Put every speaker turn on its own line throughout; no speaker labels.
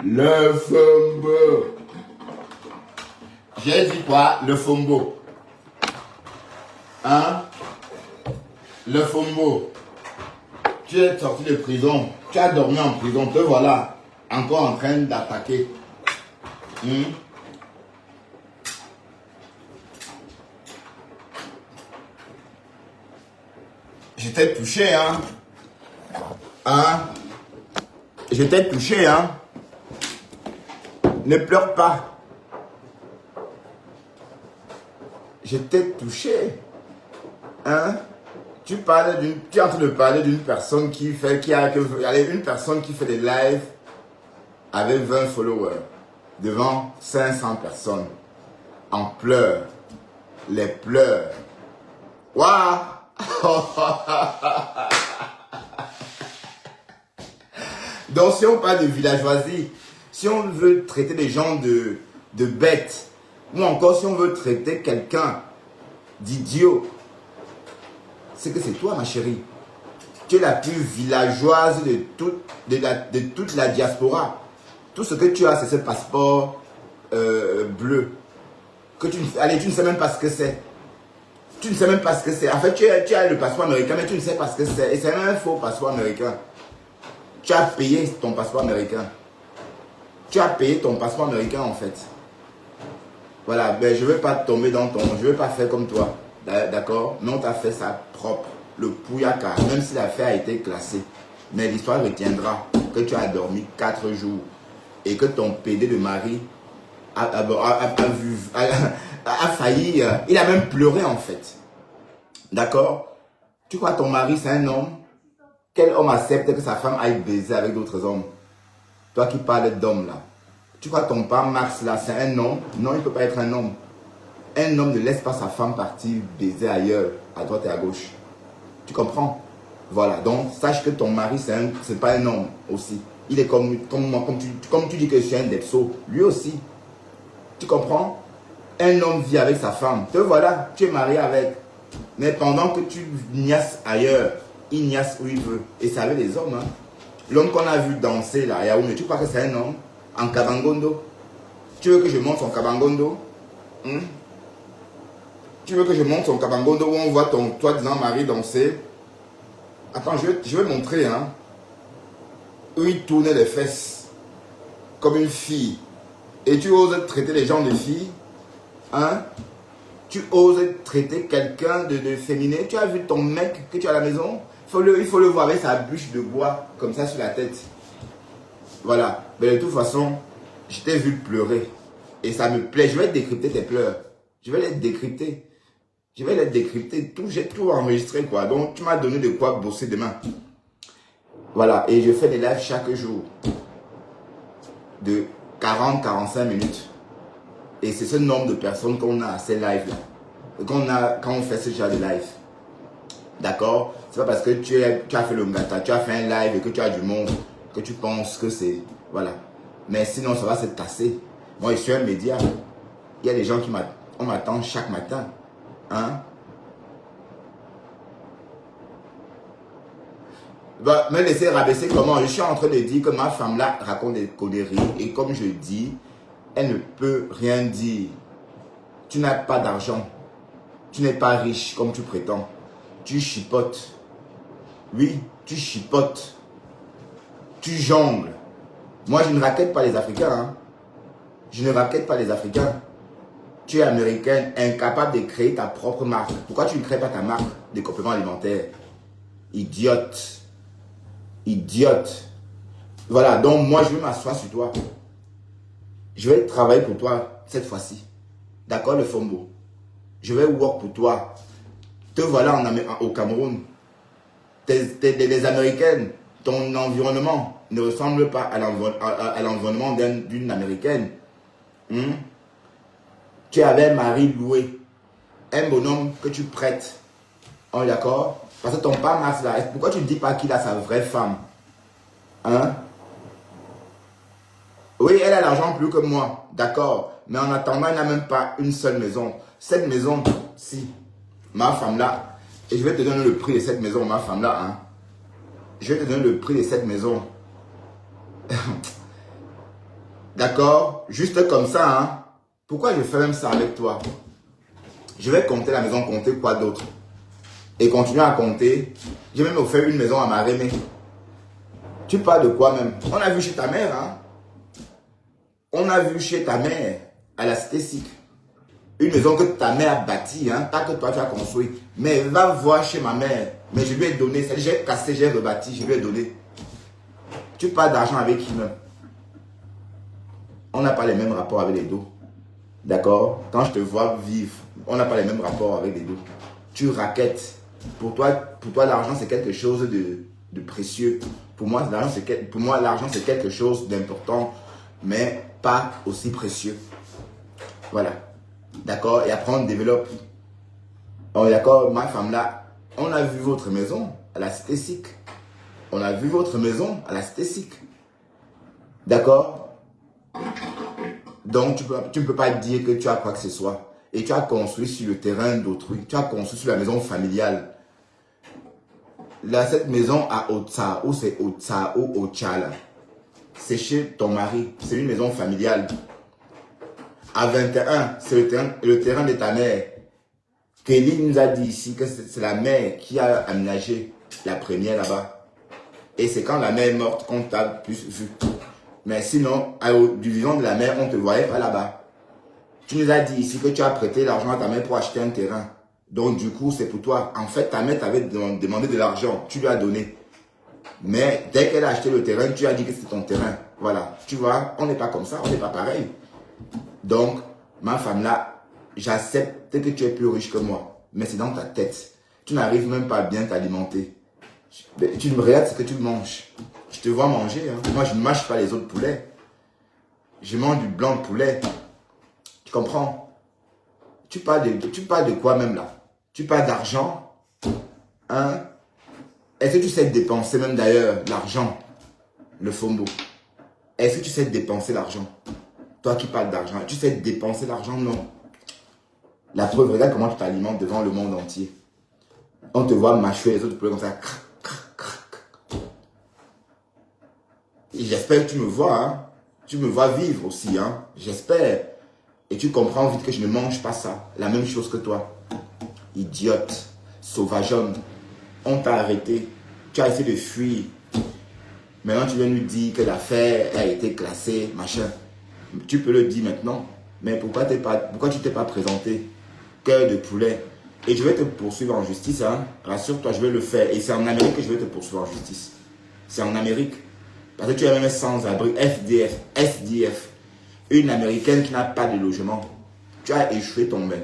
Le fombo. J'ai dit quoi? Le fombo. Hein? Le fombo. Tu es sorti de prison. Tu as dormi en prison. Te voilà encore en train d'attaquer. Je t'ai touché, hein? Je t'ai touché, hein? Ne pleure pas. Je t'ai touché. Hein? Tu es en train de parler d'une personne une personne qui fait des lives avec 20 followers devant 500 personnes en pleurs. Les pleurs. Waouh! Donc si on parle de villageoisie, si on veut traiter les gens de bêtes, ou encore si on veut traiter quelqu'un d'idiot, c'est que c'est toi, ma chérie. Tu es la plus villageoise de toute la diaspora. Tout ce que tu as, c'est ce passeport bleu. Tu ne sais même pas ce que c'est. Tu ne sais même pas ce que c'est. En fait, tu as le passeport américain, mais tu ne sais pas ce que c'est. Et c'est même un faux passeport américain. Tu as payé ton passeport américain. Tu as payé ton passeport américain, en fait. Voilà, ben, je ne veux pas tomber dans je ne veux pas faire comme toi. D'accord? Mais on t'a fait ça propre. Le pouyaka, même si l'affaire a été classée. Mais l'histoire retiendra que tu as dormi 4 jours. Et que ton PD de mari a failli. Il a même pleuré, en fait. D'accord? Tu crois que ton mari, c'est un homme? Quel homme accepte que sa femme aille baiser avec d'autres hommes? Toi qui parles d'homme, là. Tu crois que ton père Max, là, c'est un homme? Non, il ne peut pas être un homme. Un homme ne laisse pas sa femme partir baiser ailleurs, à droite et à gauche. Tu comprends? Voilà, donc sache que ton mari, c'est pas un homme aussi. Il est comme tu dis que je suis un depso. Lui aussi. Tu comprends? Un homme vit avec sa femme. Te voilà, tu es marié avec. Mais pendant que tu niasses ailleurs, il niasse où il veut. Et c'est avec les hommes. Hein. L'homme qu'on a vu danser là, Yaoundé, tu crois que c'est un homme? En Kabangondo. Tu veux que je monte son Kabangondo? Tu veux que je monte son Kabangondo où on voit ton toi-disant mari danser? Attends, je vais montrer. Hein. Où il tournait les fesses. Comme une fille. Et tu oses traiter les gens de filles? Hein? Tu oses traiter quelqu'un de féminin? Tu as vu ton mec que tu as à la maison? Il faut le voir avec sa bûche de bois, comme ça sur la tête. Voilà. Mais de toute façon, je t'ai vu pleurer. Et ça me plaît. Je vais décrypter tes pleurs. Je vais les décrypter. Je vais les décrypter. J'ai tout enregistré, quoi. Donc, tu m'as donné de quoi bosser demain. Voilà. Et je fais des lives chaque jour. De 40-45 minutes. Et c'est ce nombre de personnes qu'on a à ces lives-là. Quand on fait ce genre de live. D'accord? C'est pas parce que tu as fait le gata, tu as fait un live et que tu as du monde, que tu penses que c'est... Voilà. Mais sinon, ça va se tasser. Moi, je suis un média. Il y a des gens on m'attend chaque matin. Hein? Va me laisser rabaisser comment? Je suis en train de dire que ma femme là raconte des conneries. Et comme je dis, elle ne peut rien dire. Tu n'as pas d'argent. Tu n'es pas riche comme tu prétends. Tu chipotes. Oui, tu chipotes. Tu jongles. Moi, je ne raquette pas les Africains. Hein. Je ne raquette pas les Africains. Tu es américaine, incapable de créer ta propre marque. Pourquoi tu ne crées pas ta marque de compléments alimentaires? Idiote. Idiote. Voilà, donc moi, je vais m'asseoir sur toi. Je vais travailler pour toi cette fois-ci. D'accord, le Fombo? Je vais work pour toi. Te voilà au Cameroun. Les Américaines, ton environnement ne ressemble pas à l'environnement d'une Américaine. Tu avais un mari loué. Un bonhomme que tu prêtes. On est d'accord? Parce que ton père Max là, pourquoi tu ne dis pas qu'il a sa vraie femme? Hein? Oui, elle a l'argent plus que moi. D'accord. Mais en attendant, elle n'a même pas une seule maison. Cette maison, si. Ma femme là. Et je vais te donner le prix de cette maison, ma femme là. Hein. Je vais te donner le prix de cette maison. D'accord? Juste comme ça, hein. Pourquoi je fais même ça avec toi? Je vais compter la maison, compter quoi d'autre? Et continuer à compter. J'ai même offert une maison à ma Rémé. Tu parles de quoi même? On a vu chez ta mère, hein? On a vu chez ta mère, à la Cité SIC. Une maison que ta mère a bâtie, hein? Pas que toi tu as construit. Mais va voir chez ma mère. Mais je lui ai donné. J'ai cassé, j'ai rebâti, je lui ai donné. Tu parles d'argent avec qui même? On n'a pas les mêmes rapports avec les dos. D'accord? Quand je te vois vivre, on n'a pas les mêmes rapports avec les dos. Tu raquettes. Pour toi l'argent, c'est quelque chose de précieux. Pour moi, l'argent, c'est quelque chose d'important, mais pas aussi précieux. Voilà. D'accord? Et après, on développe. On est d'accord, ma femme là, on a vu votre maison à la Cité SIC. On a vu votre maison à la Cité SIC. D'accord? Donc, tu ne peux pas dire que tu as quoi que ce soit. Et tu as construit sur le terrain d'autrui. Tu as construit sur la maison familiale. Là, cette maison à Otsaou, c'est Otsaou, Ochala. C'est chez ton mari. C'est une maison familiale. À 21, c'est le terrain de ta mère. Kelly nous a dit ici que c'est la mère qui a aménagé la première là-bas. Et c'est quand la mère est morte qu'on t'a plus vu. Mais sinon, du vivant de la mère, on ne te voyait pas là-bas. Tu nous as dit ici que tu as prêté l'argent à ta mère pour acheter un terrain. Donc du coup, c'est pour toi. En fait, ta mère t'avait demandé de l'argent. Tu lui as donné. Mais dès qu'elle a acheté le terrain, tu as dit que c'est ton terrain. Voilà. Tu vois, on n'est pas comme ça. On n'est pas pareil. Donc, ma femme là, j'accepte que tu es plus riche que moi. Mais c'est dans ta tête. Tu n'arrives même pas à bien t'alimenter. Tu me regardes ce que tu manges. Je te vois manger. Hein. Moi, je ne mange pas les autres poulets. Je mange du blanc de poulet. Tu comprends? Tu parles de quoi même là? Tu parles d'argent? Hein? Est-ce que tu sais dépenser même d'ailleurs l'argent? Le fombo. Est-ce que tu sais dépenser l'argent? Toi qui parles d'argent, tu sais dépenser l'argent? Non. La preuve, regarde comment tu t'alimentes devant le monde entier. On te voit mâcher les autres poulets comme ça. J'espère que tu me vois. Hein? Tu me vois vivre aussi. Hein? J'espère. Et tu comprends vite que je ne mange pas ça. La même chose que toi. Idiote. Sauvageonne. On t'a arrêté. Tu as essayé de fuir. Maintenant, tu viens nous dire que l'affaire a été classée, machin. Tu peux le dire maintenant. Mais pourquoi tu t'es pas présenté? Cœur de poulet. Et je vais te poursuivre en justice. Hein? Rassure-toi, je vais le faire. Et c'est en Amérique que je vais te poursuivre en justice. C'est en Amérique. Parce que tu es même sans-abri. SDF. Une Américaine qui n'a pas de logement. Tu as échoué ton bain.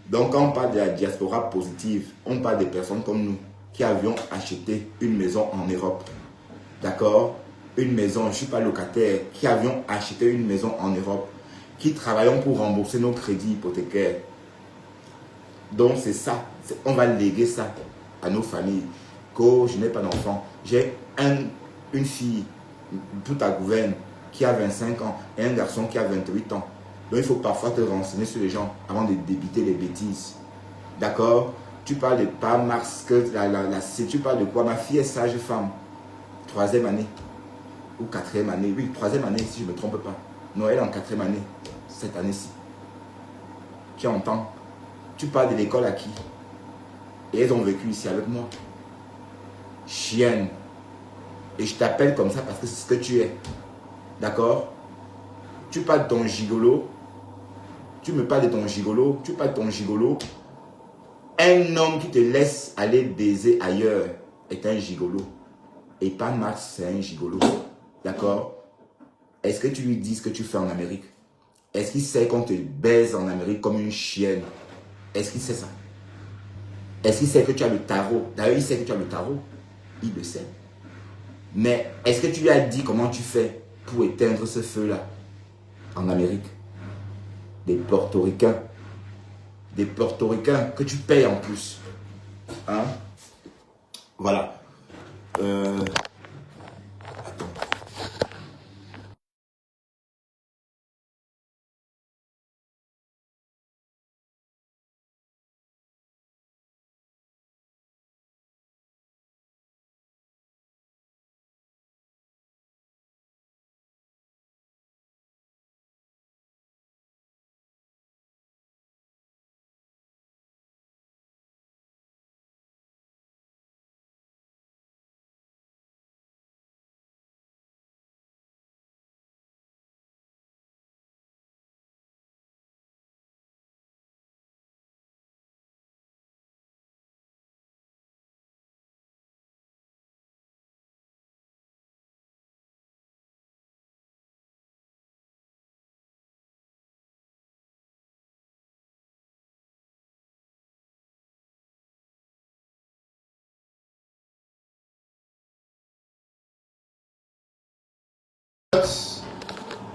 Donc quand on parle de la diaspora positive, on parle des personnes comme nous qui avions acheté une maison en Europe. D'accord? Une maison, je ne suis pas locataire, qui avions acheté une maison en Europe, qui travaillons pour rembourser nos crédits hypothécaires. Donc c'est ça, on va léguer ça à nos familles. Que je n'ai pas d'enfant. J'ai une fille, toute à gouverne, qui a 25 ans et un garçon qui a 28 ans. Donc il faut parfois te renseigner sur les gens avant de débiter les bêtises. D'accord? Tu parles de pas Mars, tu parles de quoi? Ma fille est sage-femme. 3e année. Ou 4e année. Oui, 3e année si je ne me trompe pas. Noël en 4e année. Cette année-ci. Tu entends? Tu parles de l'école à qui? Et elles ont vécu ici avec moi. Chienne. Et je t'appelle comme ça parce que c'est ce que tu es. D'accord? Tu parles de ton gigolo. Tu me parles de ton gigolo. Tu parles de ton gigolo. Un homme qui te laisse aller baiser ailleurs est un gigolo. Et pas Max, c'est un gigolo. D'accord? Est-ce que tu lui dis ce que tu fais en Amérique? Est-ce qu'il sait qu'on te baise en Amérique comme une chienne? Est-ce qu'il sait ça? Est-ce qu'il sait que tu as le tarot? D'ailleurs, il sait que tu as le tarot. Il le sait. Mais est-ce que tu lui as dit comment tu fais pour éteindre ce feu-là en Amérique? Des Portoricains. Des Portoricains que tu payes en plus. Hein? Voilà.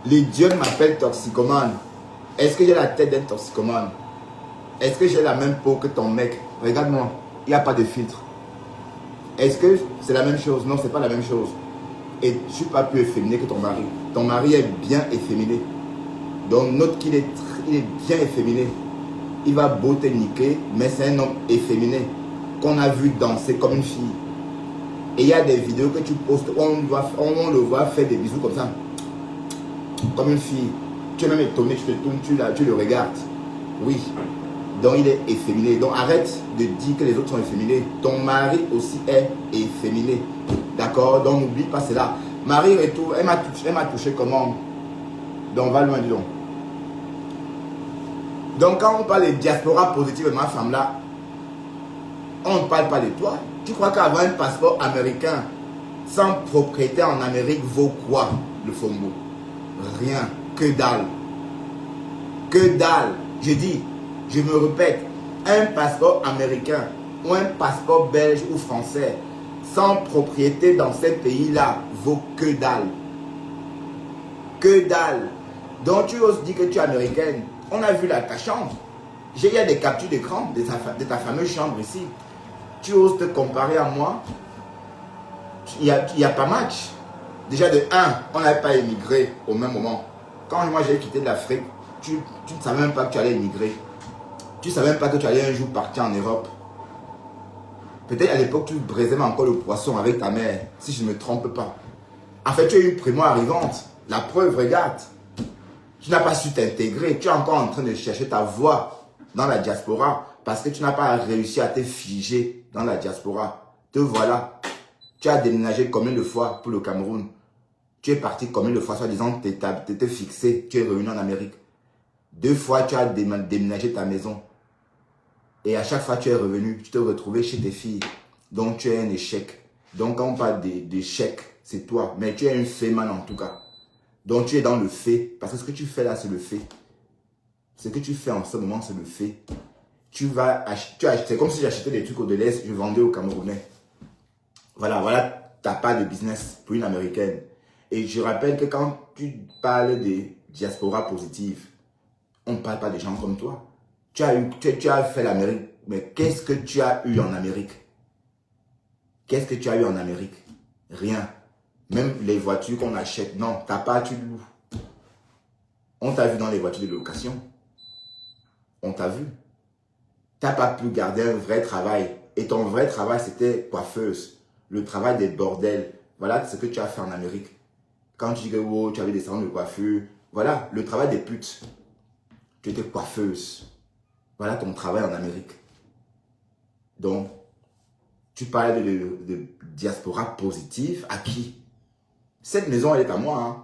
Les dieux m'appellent toxicomane. Est-ce que j'ai la tête d'un toxicomane? Est-ce que j'ai la même peau que ton mec? Regarde-moi, il n'y a pas de filtre. Est-ce que c'est la même chose? Non, c'est pas la même chose. Et je ne suis pas plus efféminé que ton mari. Ton mari est bien efféminé. Donc note qu'il est, bien efféminé. Il va beau te niquer, mais c'est un homme efféminé qu'on a vu danser comme une fille. Et il y a des vidéos que tu postes où on le voit faire des bisous comme ça. Comme une fille. Tu es même étonné, tu te tournes, tu le regardes. Oui. Donc il est efféminé. Donc arrête de dire que les autres sont efféminés. Ton mari aussi est efféminé. D'accord? Donc n'oublie pas cela. Marie retour, elle m'a touché comment? Donc va loin, dis donc. Donc quand on parle de diaspora positive de ma femme là, on ne parle pas de toi. Tu crois qu'avoir un passeport américain sans propriété en Amérique vaut quoi, le Fombo? Rien. Que dalle. Que dalle. Je dis, je me répète, un passeport américain ou un passeport belge ou français sans propriété dans ces pays-là vaut que dalle. Que dalle. Donc tu oses dire que tu es américaine. On a vu ta chambre. Il y a des captures d'écran de ta fameuse chambre ici. Tu oses te comparer à moi? Il n'y a pas match. Déjà de 1, on n'avait pas émigré au même moment. Quand moi j'ai quitté l'Afrique, tu ne savais même pas que tu allais émigrer. Tu ne savais même pas que tu allais un jour partir en Europe. Peut-être à l'époque tu brisais encore le poisson avec ta mère, si je ne me trompe pas. En fait, tu es une primo-arrivante. La preuve, regarde. Tu n'as pas su t'intégrer. Tu es encore en train de chercher ta voie dans la diaspora parce que tu n'as pas réussi à te figer dans la diaspora. Te voilà. Tu as déménagé combien de fois pour le Cameroun? Tu es parti combien de fois, soi-disant, tu étais fixé, tu es revenu en Amérique. 2 fois, tu as déménagé ta maison. Et à chaque fois, tu es revenu, tu te retrouvais chez tes filles. Donc, tu es un échec. Donc, quand on parle d'échec, c'est toi. Mais tu es un féman en tout cas. Donc, tu es dans le fait. Parce que ce que tu fais là, c'est le fait. Ce que tu fais en ce moment, c'est le fait. C'est comme si j'achetais des trucs au Deleuze, je vendais aux Camerounais. Voilà ta part de business pour une Américaine. Et je rappelle que quand tu parles de diaspora positive, on ne parle pas des gens comme toi. Tu as fait l'Amérique, mais qu'est-ce que tu as eu en Amérique? Qu'est-ce que tu as eu en Amérique? Rien. Même les voitures qu'on achète, non, tu n'as pas, tu loues. On t'a vu dans les voitures de location. On t'a vu. Tu n'as pas pu garder un vrai travail. Et ton vrai travail, c'était coiffeuse. Le travail des bordels. Voilà ce que tu as fait en Amérique. Quand tu dis que oh, tu avais des salons de coiffure. Voilà, le travail des putes. Tu étais coiffeuse. Voilà ton travail en Amérique. Donc, tu parles de diaspora positive à qui? Cette maison, elle est à moi. Hein.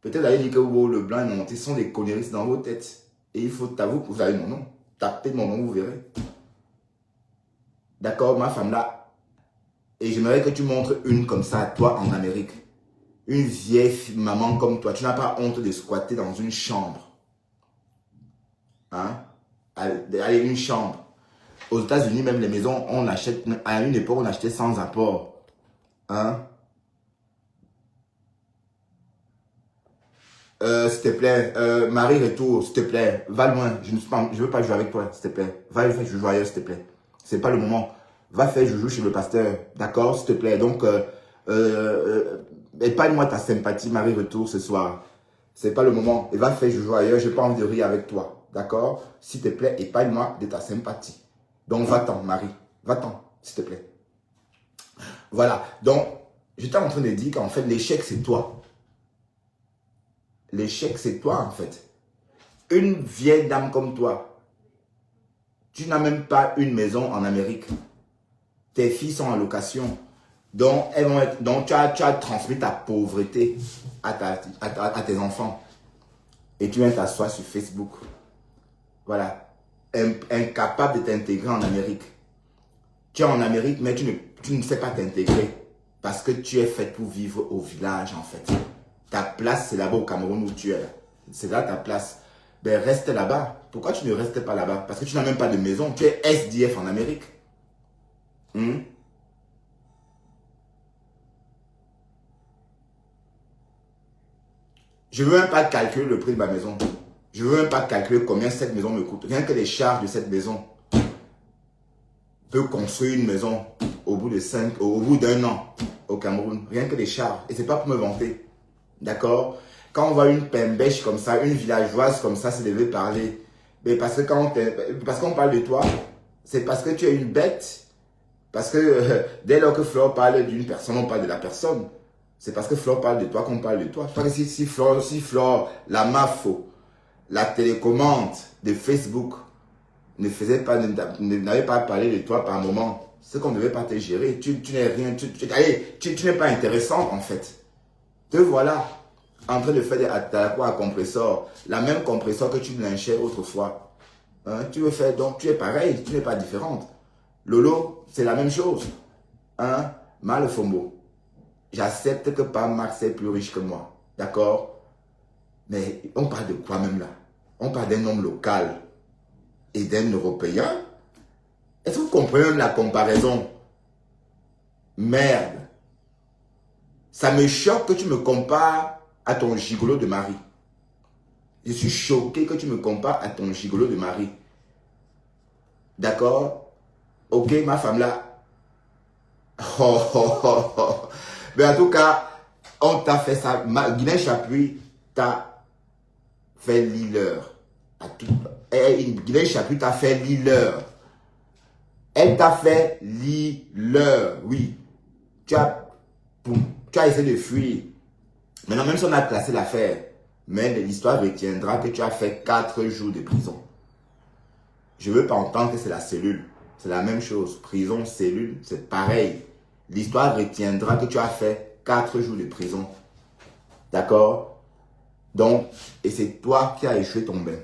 Peut-être d'aller dire que oh, le blanc est monté. Ce sont des conneries dans vos têtes. Et il faut t'avouer que vous avez mon nom. Tapez mon nom, vous verrez. D'accord, ma femme là. Et j'aimerais que tu montres une comme ça à toi en Amérique. Une vieille maman comme toi. Tu n'as pas honte de squatter dans une chambre. Hein? Allez, une chambre. Aux États-Unis, même les maisons, on achète. À une époque, on achetait sans apport. Hein? S'il te plaît, Marie retour, s'il te plaît, va loin. Je ne veux pas jouer avec toi, s'il te plaît. Va faire joujou ailleurs, s'il te plaît. C'est pas le moment. Va faire joujou chez le pasteur, d'accord, s'il te plaît. Donc, épargne-moi ta sympathie, Marie retour ce soir. C'est pas le moment. Et va faire joujou ailleurs. Je n'ai pas envie de rire avec toi, d'accord. S'il te plaît, épargne-moi de ta sympathie. Donc, va-t'en, Marie. Va-t'en, s'il te plaît. Voilà. Donc, j'étais en train de dire qu'en fait, l'échec, c'est toi. L'échec, c'est toi, en fait. Une vieille dame comme toi, tu n'as même pas une maison en Amérique. Tes filles sont en location. Donc, tu as transmis ta pauvreté à tes enfants. Et tu viens t'asseoir sur Facebook. Voilà. Incapable de t'intégrer en Amérique. Tu es en Amérique, mais tu ne sais pas t'intégrer. Parce que tu es fait pour vivre au village, en fait. Ta place, c'est là-bas au Cameroun où tu es. C'est là ta place. Ben, reste là-bas. Pourquoi tu ne restes pas là-bas? Parce que tu n'as même pas de maison. Tu es SDF en Amérique. Je ne veux même pas calculer le prix de ma maison. Je ne veux même pas calculer combien cette maison me coûte. Rien que les charges de cette maison peut construire une maison au bout d'un an au Cameroun. Rien que les charges. Et ce n'est pas pour me vanter. D'accord? Quand on voit une pembèche comme ça, une villageoise comme ça, c'est de parler. Mais parce qu'on parle de toi, c'est parce que tu es une bête. Parce que dès lors que Flore parle d'une personne, on parle de la personne. C'est parce que Flore parle de toi qu'on parle de toi. Je crois que si Flore, la MAFO, la télécommande de Facebook n'avait pas parlé de toi par moment, c'est qu'on ne devait pas te gérer. Tu n'es rien, tu n'es pas intéressant en fait. Te voilà en train de faire des attaques à compresseur, la même compresseur que tu blanchais autrefois. Hein? Tu veux faire donc, tu es pareil, tu n'es pas différente. Lolo, c'est la même chose. Hein? Mal Fombo. J'accepte que Pam Max est plus riche que moi. D'accord? Mais on parle de quoi même là? On parle d'un homme local et d'un Européen? Est-ce que vous comprenez même la comparaison? Merde. Ça me choque que tu me compares à ton gigolo de mari. Je suis choqué que tu me compares à ton gigolo de mari. D'accord? Ok, ma femme là. Oh, oh, oh, oh. Mais en tout cas, on t'a fait ça. Guinée Chapuis t'a fait leader. Guinée Chapuis t'a fait leader. Elle t'a fait leader. Oui. Tu as essayé de fuir. Maintenant, même si on a classé l'affaire, mais l'histoire retiendra que tu as fait 4 jours de prison. Je ne veux pas entendre que c'est la cellule. C'est la même chose. Prison, cellule, c'est pareil. L'histoire retiendra que tu as fait 4 jours de prison. D'accord? Donc, et c'est toi qui as échoué ton bain.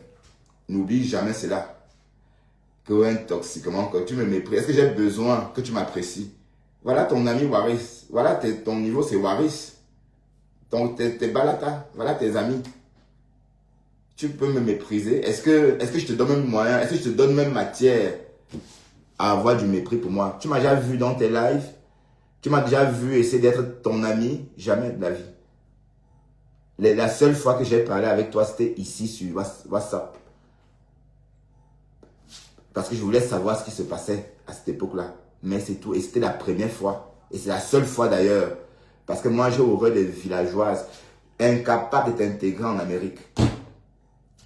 N'oublie jamais cela. Que un toxiquement, que tu me méprises. Est-ce que j'ai besoin que tu m'apprécies? Voilà ton ami Waris. Voilà ton niveau, c'est Waris. Tes balata. Voilà tes amis. Tu peux me mépriser. Est-ce que je te donne même moyen? Est-ce que je te donne même matière à avoir du mépris pour moi? Tu m'as déjà vu dans tes lives? Tu m'as déjà vu essayer d'être ton ami? Jamais de la vie. La seule fois que j'ai parlé avec toi, c'était ici sur WhatsApp. Parce que je voulais savoir ce qui se passait à cette époque-là. Mais c'est tout. Et c'était la première fois. Et c'est la seule fois d'ailleurs. Parce que moi, j'ai horreur des villageoises. Incapables de t'intégrer en Amérique.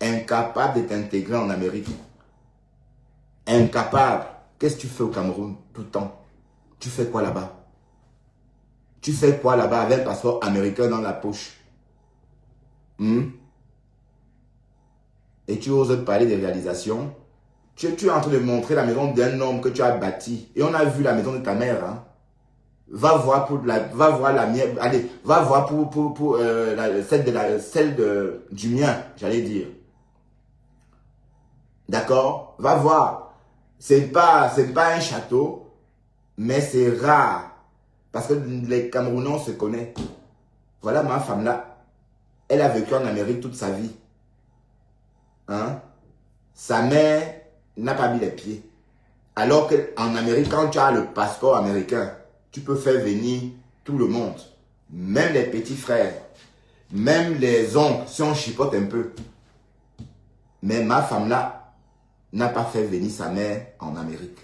Incapable de t'intégrer en Amérique. Incapable. Qu'est-ce que tu fais au Cameroun tout le temps? Tu fais quoi là-bas? Tu fais quoi là-bas avec un passeport américain dans la poche? Et tu oses parler des réalisations? Tu es en train de montrer la maison d'un homme que tu as bâti. Et on a vu la maison de ta mère. Hein? Va voir la mienne. Allez, va voir celle du mien, j'allais dire. D'accord? Va voir. C'est pas un château, mais c'est rare. Parce que les Camerounais se connaissent. Voilà ma femme là. Elle a vécu en Amérique toute sa vie. Hein? Sa mère n'a pas mis les pieds. Alors qu'en Amérique, quand tu as le passeport américain, tu peux faire venir tout le monde. Même les petits frères. Même les oncles, si on chipote un peu. Mais ma femme là n'a pas fait venir sa mère en Amérique.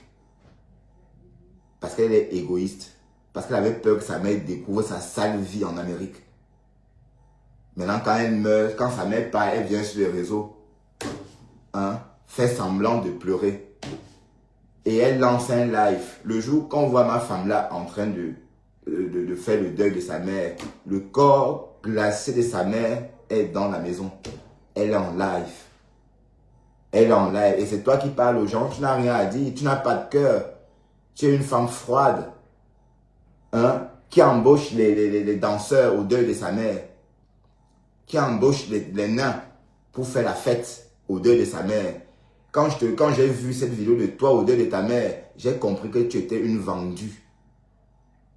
Parce qu'elle est égoïste. Parce qu'elle avait peur que sa mère découvre sa sale vie en Amérique. Maintenant, quand elle meurt, quand sa mère part, elle vient sur les réseaux. Hein, fait semblant de pleurer. Et elle lance un live. Le jour qu'on voit ma femme là en train de faire le deuil de sa mère, le corps glacé de sa mère est dans la maison. Elle est en live. Elle est en live. Et c'est toi qui parles aux gens. Tu n'as rien à dire. Tu n'as pas de cœur. Tu es une femme froide. Hein, qui embauche les danseurs au deuil de sa mère. Qui embauche les nains pour faire la fête au deuil de sa mère. Quand j'ai vu cette vidéo de toi au deuil de ta mère, j'ai compris que tu étais une vendue.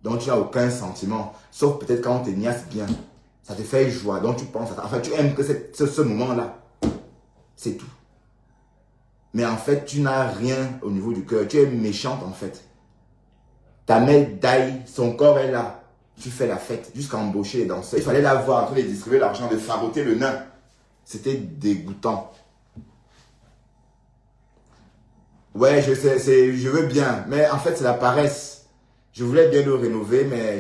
Donc tu n'as aucun sentiment. Sauf peut-être quand on te niaise bien. Ça te fait joie. Donc tu penses à ça. Enfin, tu aimes que ce moment-là. C'est tout. Mais en fait, tu n'as rien au niveau du cœur. Tu es méchante en fait. Ta mère daille, son corps est là. tu fais la fête jusqu'à embaucher les danseurs. Il fallait la voir en train de distribuer l'argent, de fagoter le nain. C'était dégoûtant. Ouais, je sais, je veux bien, mais en fait, c'est la paresse. Je voulais bien le rénover, mais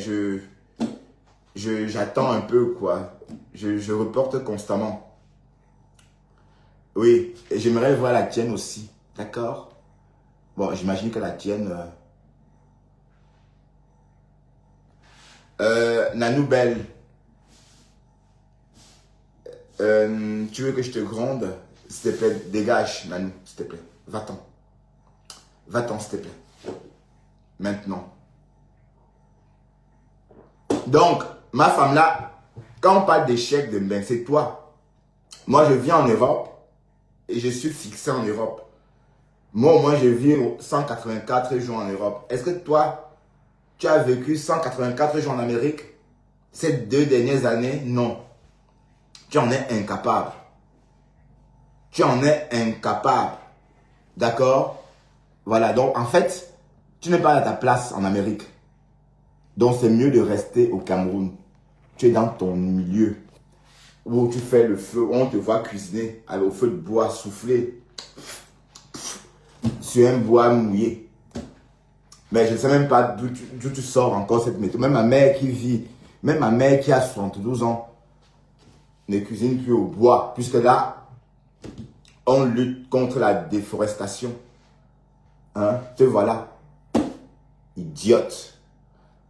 j'attends un peu, quoi. Je reporte constamment. Oui, et j'aimerais voir la tienne aussi, d'accord? Bon, j'imagine que la tienne... Nanou Belle, tu veux que je te gronde? S'il te plaît, dégage, Nanou, s'il te plaît. Va-t'en. Va-t'en, s'il te plaît. Maintenant. Donc, ma femme là, quand on parle d'échec, ben, c'est toi. Moi, je vis en Europe et je suis fixé en Europe. Moi, je vis 184 jours en Europe. Est-ce que toi, tu as vécu 184 jours en Amérique ces 2 dernières années? Non. Tu en es incapable. Tu en es incapable. D'accord? Voilà, donc en fait, tu n'es pas à ta place en Amérique. Donc c'est mieux de rester au Cameroun. Tu es dans ton milieu où tu fais le feu, où on te voit cuisiner au feu de bois, souffler sur un bois mouillé. Mais je ne sais même pas d'où tu sors encore cette méthode. Même ma mère qui vit, même ma mère qui a 72 ans, ne cuisine plus au bois. Puisque là, on lutte contre la déforestation. Hein? Te voilà. Idiote.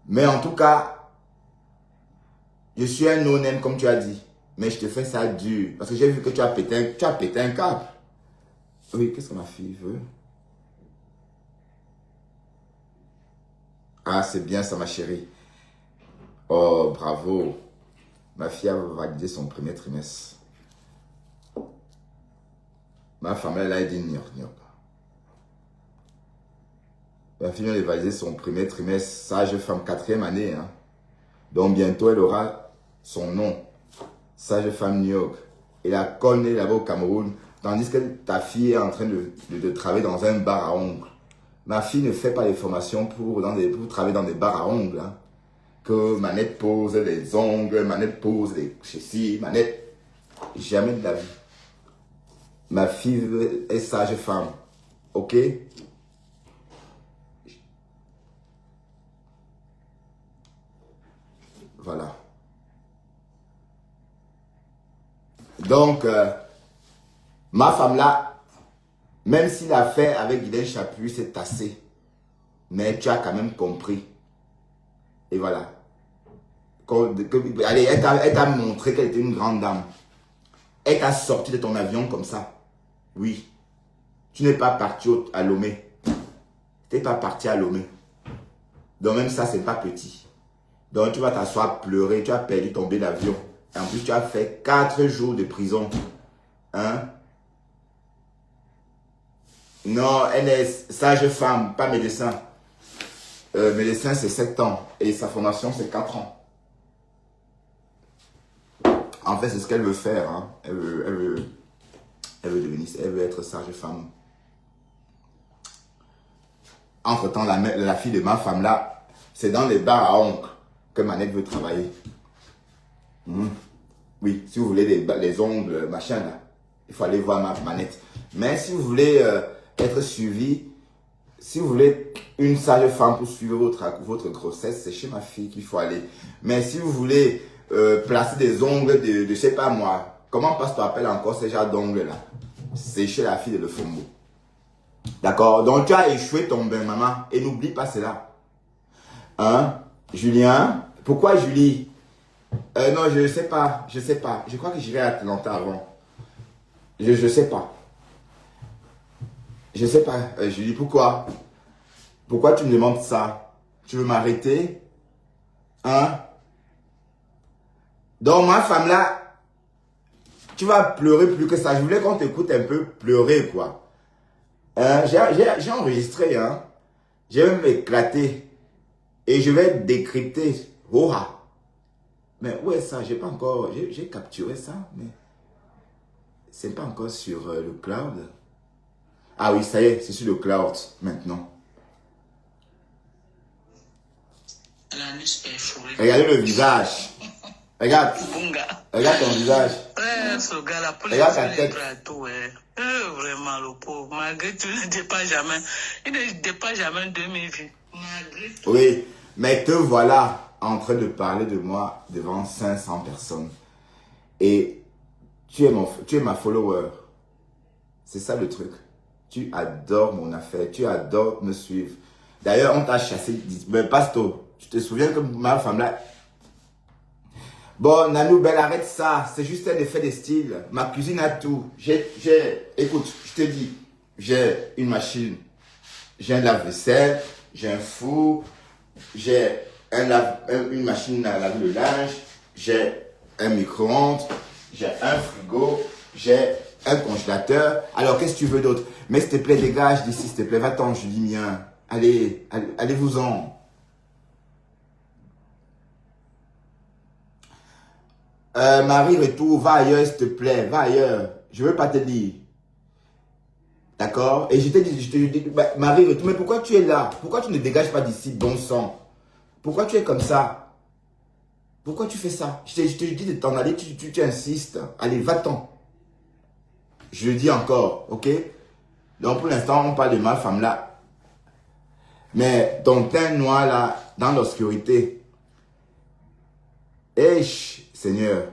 Mais en tout cas, je suis un no-name comme tu as dit. Mais je te fais ça dur. Parce que j'ai vu que tu as pété un câble. Oui, qu'est-ce que ma fille veut? Ah, c'est bien ça, ma chérie. Oh, bravo. Ma fille a validé son premier trimestre. Ma femme, elle a dit gnoc. Ma fille vient de valider son premier trimestre. Sage femme, 4e année. Hein. Donc, bientôt, elle aura son nom. Sage femme New York. Et la connaît là-bas au Cameroun. Tandis que ta fille est en train de travailler dans un bar à ongles. Ma fille ne fait pas les formations pour travailler dans des bars à ongles. Hein. Que Manette pose les ongles, Manette pose les châssis, Manette. Jamais de la vie. Ma fille est sage femme. Ok? Voilà. Donc, ma femme là, même s'il a fait avec Guylaine Chapuis, c'est tassé. Mais tu as quand même compris. Et voilà. Allez, elle t'a montré qu'elle était une grande dame. Elle t'a sorti de ton avion comme ça. Oui. Tu n'es pas parti à Lomé. Tu n'es pas parti à Lomé. Donc même ça, c'est pas petit. Donc tu vas t'asseoir, pleurer, tu as perdu ton billet d'avion. Et en plus, tu as fait 4 jours de prison. Hein? Non, elle est sage femme, pas médecin. Médecin, c'est 7 ans. Et sa formation, c'est 4 ans. En fait, c'est ce qu'elle veut faire. Hein. Elle veut être sage femme. Entre-temps, la fille de ma femme là, c'est dans les bars à ongles que Manette veut travailler. Oui, si vous voulez les ongles, machin là, il faut aller voir ma Manette. Mais si vous voulez être suivi, si vous voulez une sage femme pour suivre votre grossesse, c'est chez ma fille qu'il faut aller. Mais si vous voulez placer des ongles de je sais pas moi, comment passe-t-on appelle encore ces genres d'ongles là? C'est chez la fille de Lefombo. D'accord? Donc tu as échoué ton bain, maman. Et n'oublie pas cela. Hein? Julien? Pourquoi Julie? Non, je ne sais pas. Je sais pas. Je crois que j'irai à Atlanta avant. Je sais pas. Je sais pas, Julie. Pourquoi? Pourquoi tu me demandes ça? Tu veux m'arrêter? Hein? Donc ma femme là, tu vas pleurer plus que ça. Je voulais qu'on t'écoute un peu pleurer quoi. J'ai enregistré, hein. Je vais m'éclater. Et je vais décrypter. Oha. Mais où est ça? J'ai pas encore. J'ai capturé ça, mais c'est pas encore sur le cloud. Ah oui, ça y est, c'est sur le cloud maintenant.
L'anus perforé.
Regardez le visage. Regarde. Regarde ton visage.
Ce gars-là, pour
regarde ta tête.
Vraiment, le pauvre. Malgré tout, il ne dépasse jamais. Il ne dépasse jamais 2000 vues.
Oui, mais te voilà en train de parler de moi devant 500 personnes. Et tu es ma follower. C'est ça le truc. Tu adores mon affaire. Tu adores me suivre. D'ailleurs, on t'a chassé. Mais Pasto, tu te souviens que ma femme là... Bon, Nanou Belle, arrête ça. C'est juste un effet de style. Ma cuisine a tout. Écoute, je te dis, j'ai une machine. J'ai un lave-vaisselle. J'ai un four. J'ai une machine à laver le linge. J'ai un micro-ondes. J'ai un frigo. J'ai un congélateur. Alors, qu'est-ce que tu veux d'autre? Mais s'il te plaît, dégage d'ici, s'il te plaît. Va-t'en, Julien. Allez-vous-en. Marie, retour, va ailleurs, s'il te plaît, va ailleurs. Je veux pas te dire. D'accord? Et je te dis, Marie, retour, mais pourquoi tu es là? Pourquoi tu ne dégages pas d'ici, bon sang? Pourquoi tu es comme ça? Pourquoi tu fais ça? Je te dis de t'en aller, tu insistes. Allez, va-t'en. Je le dis encore, ok? Donc pour l'instant, on parle de ma femme là. Mais ton teint noir là, dans l'obscurité. Seigneur,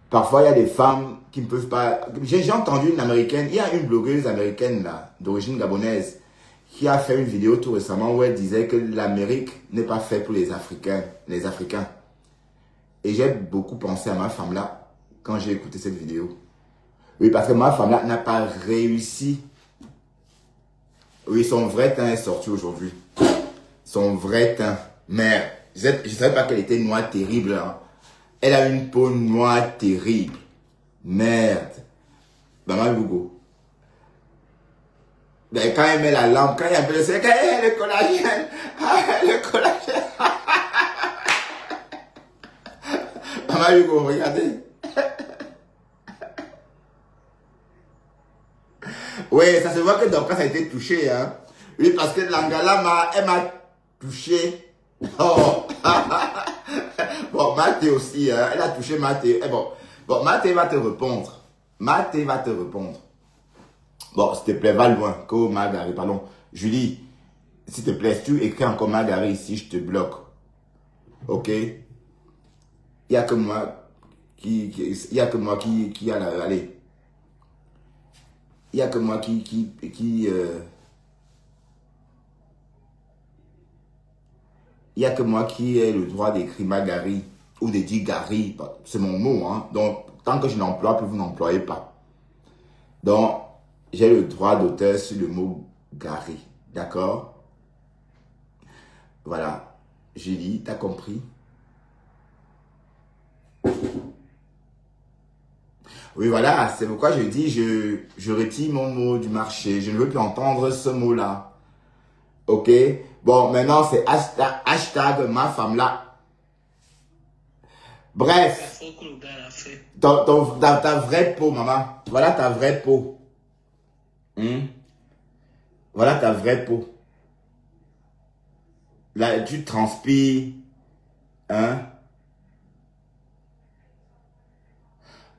parfois il y a des femmes qui ne peuvent pas... J'ai entendu une américaine, il y a une blogueuse américaine là, d'origine gabonaise, qui a fait une vidéo tout récemment où elle disait que l'Amérique n'est pas faite pour les Africains. Et j'ai beaucoup pensé à ma femme là, quand j'ai écouté cette vidéo. Oui, parce que ma femme là n'a pas réussi. Oui, son vrai teint est sorti aujourd'hui. Son vrai teint. Merde. Je ne savais pas qu'elle était noire terrible. Hein. Elle a une peau noire terrible. Merde. Maman Hugo. Ben, quand elle met la lampe, quand il y a un peu de quand elle le collagène. Le collagène. Maman Hugo, regardez. Oui, ça se voit que Dorcas a été touché. Hein. Oui, parce que l'Angala elle m'a touché. Oh. Bon, Mathé aussi, hein. Elle a touché Mathé. Bon, Mathé va te répondre. Mathé va te répondre. Bon, s'il te plaît, va loin. Ko Margari, pardon. Julie, s'il te plaît, si tu écris encore Margari ici, je te bloque. Ok? Il n'y a que moi qui a la... Allez. Il n'y a que moi qui il n'y a que moi qui ai le droit d'écrire Magari ou de dire Gary. C'est mon mot. Hein. Donc, tant que je n'emploie plus, vous n'employez pas. Donc, j'ai le droit d'auteur sur le mot Gary. D'accord? Voilà. Julie, t'as compris? Oui, voilà. C'est pourquoi je dis, je retire mon mot du marché. Je ne veux plus entendre ce mot-là. Ok? Bon, maintenant, c'est hashtag ma femme là. Bref. Ta vraie peau, maman. Voilà ta vraie peau. Voilà ta vraie peau. Là, tu transpires. Hein?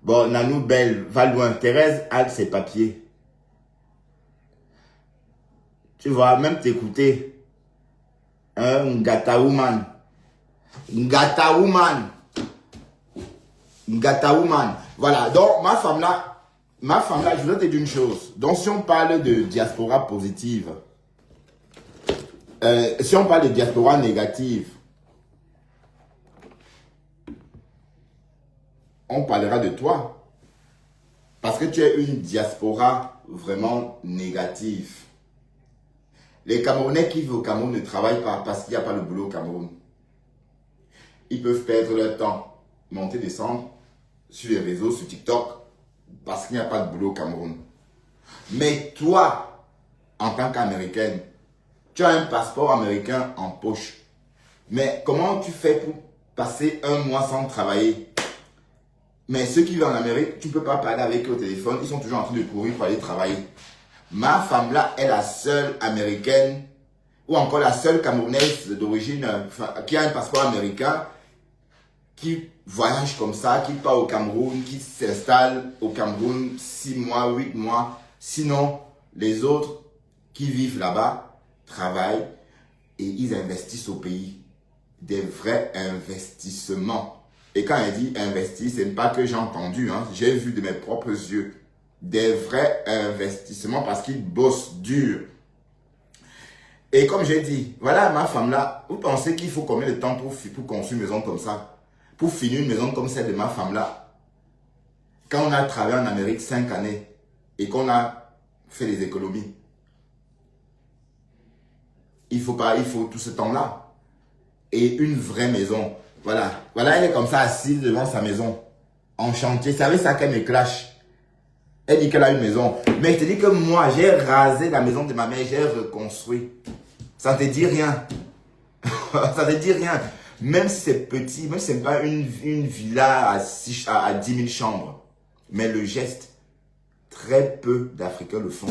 Bon, Nanou Belle, va loin. Thérèse a ses papiers. Tu vas même t'écouter. Ngata woman. Ngata woman. Ngata woman. Voilà. Donc, ma femme là, je voudrais te dire une chose. Donc, si on parle de diaspora positive, si on parle de diaspora négative, on parlera de toi. Parce que tu es une diaspora vraiment négative. Les Camerounais qui vivent au Cameroun ne travaillent pas parce qu'il n'y a pas le boulot au Cameroun. Ils peuvent perdre leur temps, monter, descendre sur les réseaux, sur TikTok, parce qu'il n'y a pas de boulot au Cameroun. Mais toi, en tant qu'Américaine, tu as un passeport américain en poche. Mais comment tu fais pour passer un mois sans travailler? Mais ceux qui vivent en Amérique, tu ne peux pas parler avec eux au téléphone, ils sont toujours en train de courir pour aller travailler. Ma femme là est la seule américaine ou encore la seule Camerounaise d'origine, qui a un passeport américain, qui voyage comme ça, qui part au Cameroun, qui s'installe au Cameroun 6 mois, 8 mois. Sinon, les autres qui vivent là-bas travaillent et ils investissent au pays. Des vrais investissements. Et quand elle dit investir, ce n'est pas que j'ai entendu, hein, j'ai vu de mes propres yeux. Des vrais investissements parce qu'ils bossent dur. Et comme j'ai dit, voilà ma femme là, vous pensez qu'il faut combien de temps pour construire une maison comme ça? Pour finir une maison comme celle de ma femme là? Quand on a travaillé en Amérique 5 années et qu'on a fait des économies, il faut tout ce temps-là. Et une vraie maison. Voilà, elle est comme ça assise devant sa maison, en chantier. Vous savez ça qu'elle me clash. Elle dit qu'elle a une maison. Mais je te dis que moi, j'ai rasé la maison de ma mère, j'ai reconstruit. Ça ne te dit rien. Ça ne te dit rien. Même si c'est petit, même si ce n'est pas une villa à 10 000 chambres. Mais le geste, très peu d'Africains le font.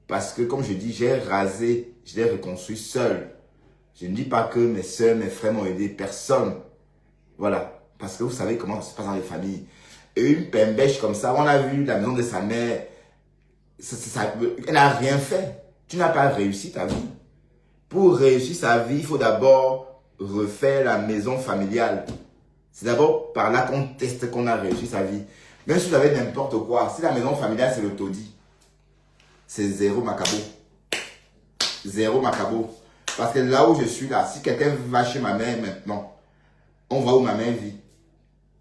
Parce que, comme je dis, j'ai rasé, je l'ai reconstruit seul. Je ne dis pas que mes soeurs, mes frères m'ont aidé. Personne. Voilà. Parce que vous savez comment ça se passe dans les familles. Et une pembèche comme ça, on a vu la maison de sa mère. Elle n'a rien fait. Tu n'as pas réussi ta vie. Pour réussir sa vie, il faut d'abord refaire la maison familiale. C'est d'abord par là qu'on teste qu'on a réussi sa vie. Même si vous avez n'importe quoi, si la maison familiale c'est le taudis, c'est zéro macabo. Zéro macabo. Parce que là où je suis là, si quelqu'un va chez ma mère maintenant, on voit où ma mère vit.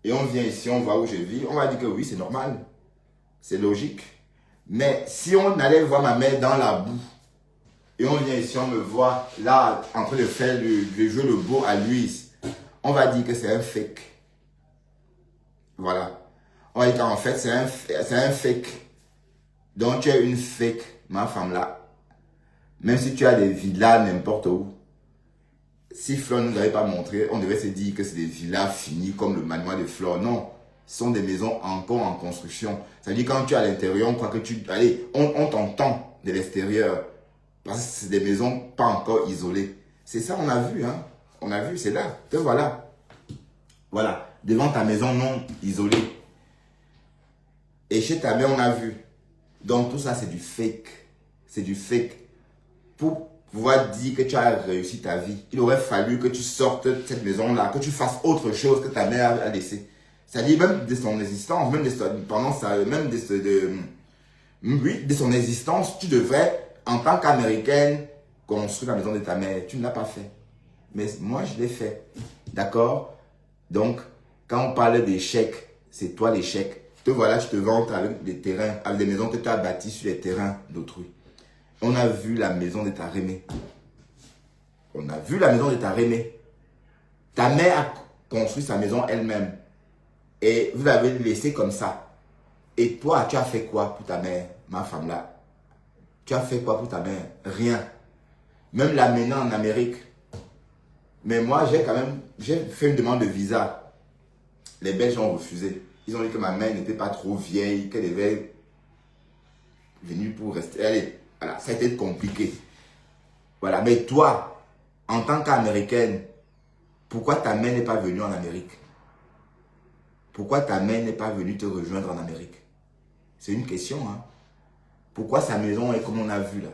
Et on vient ici, on voit où je vis, on va dire que oui, c'est normal. C'est logique. Mais si on allait voir ma mère dans la boue, et on vient ici, on me voit là, en train de faire le jeu le beau à Louise, on va dire que c'est un fake. Voilà. On va dire qu'en fait, c'est un fake. Donc, tu es une fake, ma femme là. Même si tu as des villas n'importe où. Si Flore ne nous avait pas montré, on devait se dire que c'est des villas finies comme le manoir de Flore. Non, ce sont des maisons encore en construction. Ça veut dire quand tu es à l'intérieur, on croit que on t'entend de l'extérieur. Parce que c'est des maisons pas encore isolées. C'est ça, on a vu, hein. On a vu, c'est là. Te voilà. Voilà. Devant ta maison non isolée. Et chez ta mère, on a vu. Donc tout ça, c'est du fake. C'est du fake. Pour pouvoir dire que tu as réussi ta vie, il aurait fallu que tu sortes de cette maison-là, que tu fasses autre chose que ta mère a laissé. C'est-à-dire même de son existence, même de son existence, tu devrais, en tant qu'Américaine, construire la maison de ta mère. Tu ne l'as pas fait. Mais moi, je l'ai fait. D'accord? Donc, quand on parle d'échec, c'est toi l'échec. Te voilà, tu te vantes avec des terrains, avec des maisons que tu as bâties sur les terrains d'autrui. On a vu la maison de ta Rémé. On a vu la maison de ta Rémé. Ta mère a construit sa maison elle-même. Et vous l'avez laissée comme ça. Et toi, tu as fait quoi pour ta mère, ma femme là? Tu as fait quoi pour ta mère? Rien. Même l'amener en Amérique. Mais moi, j'ai fait une demande de visa. Les Belges ont refusé. Ils ont dit que ma mère n'était pas trop vieille, qu'elle devait venir pour rester. Allez. Voilà, ça a été compliqué. Voilà, mais toi, en tant qu'Américaine, pourquoi ta mère n'est pas venue en Amérique? Pourquoi ta mère n'est pas venue te rejoindre en Amérique? C'est une question, hein. Pourquoi sa maison est comme on a vu là?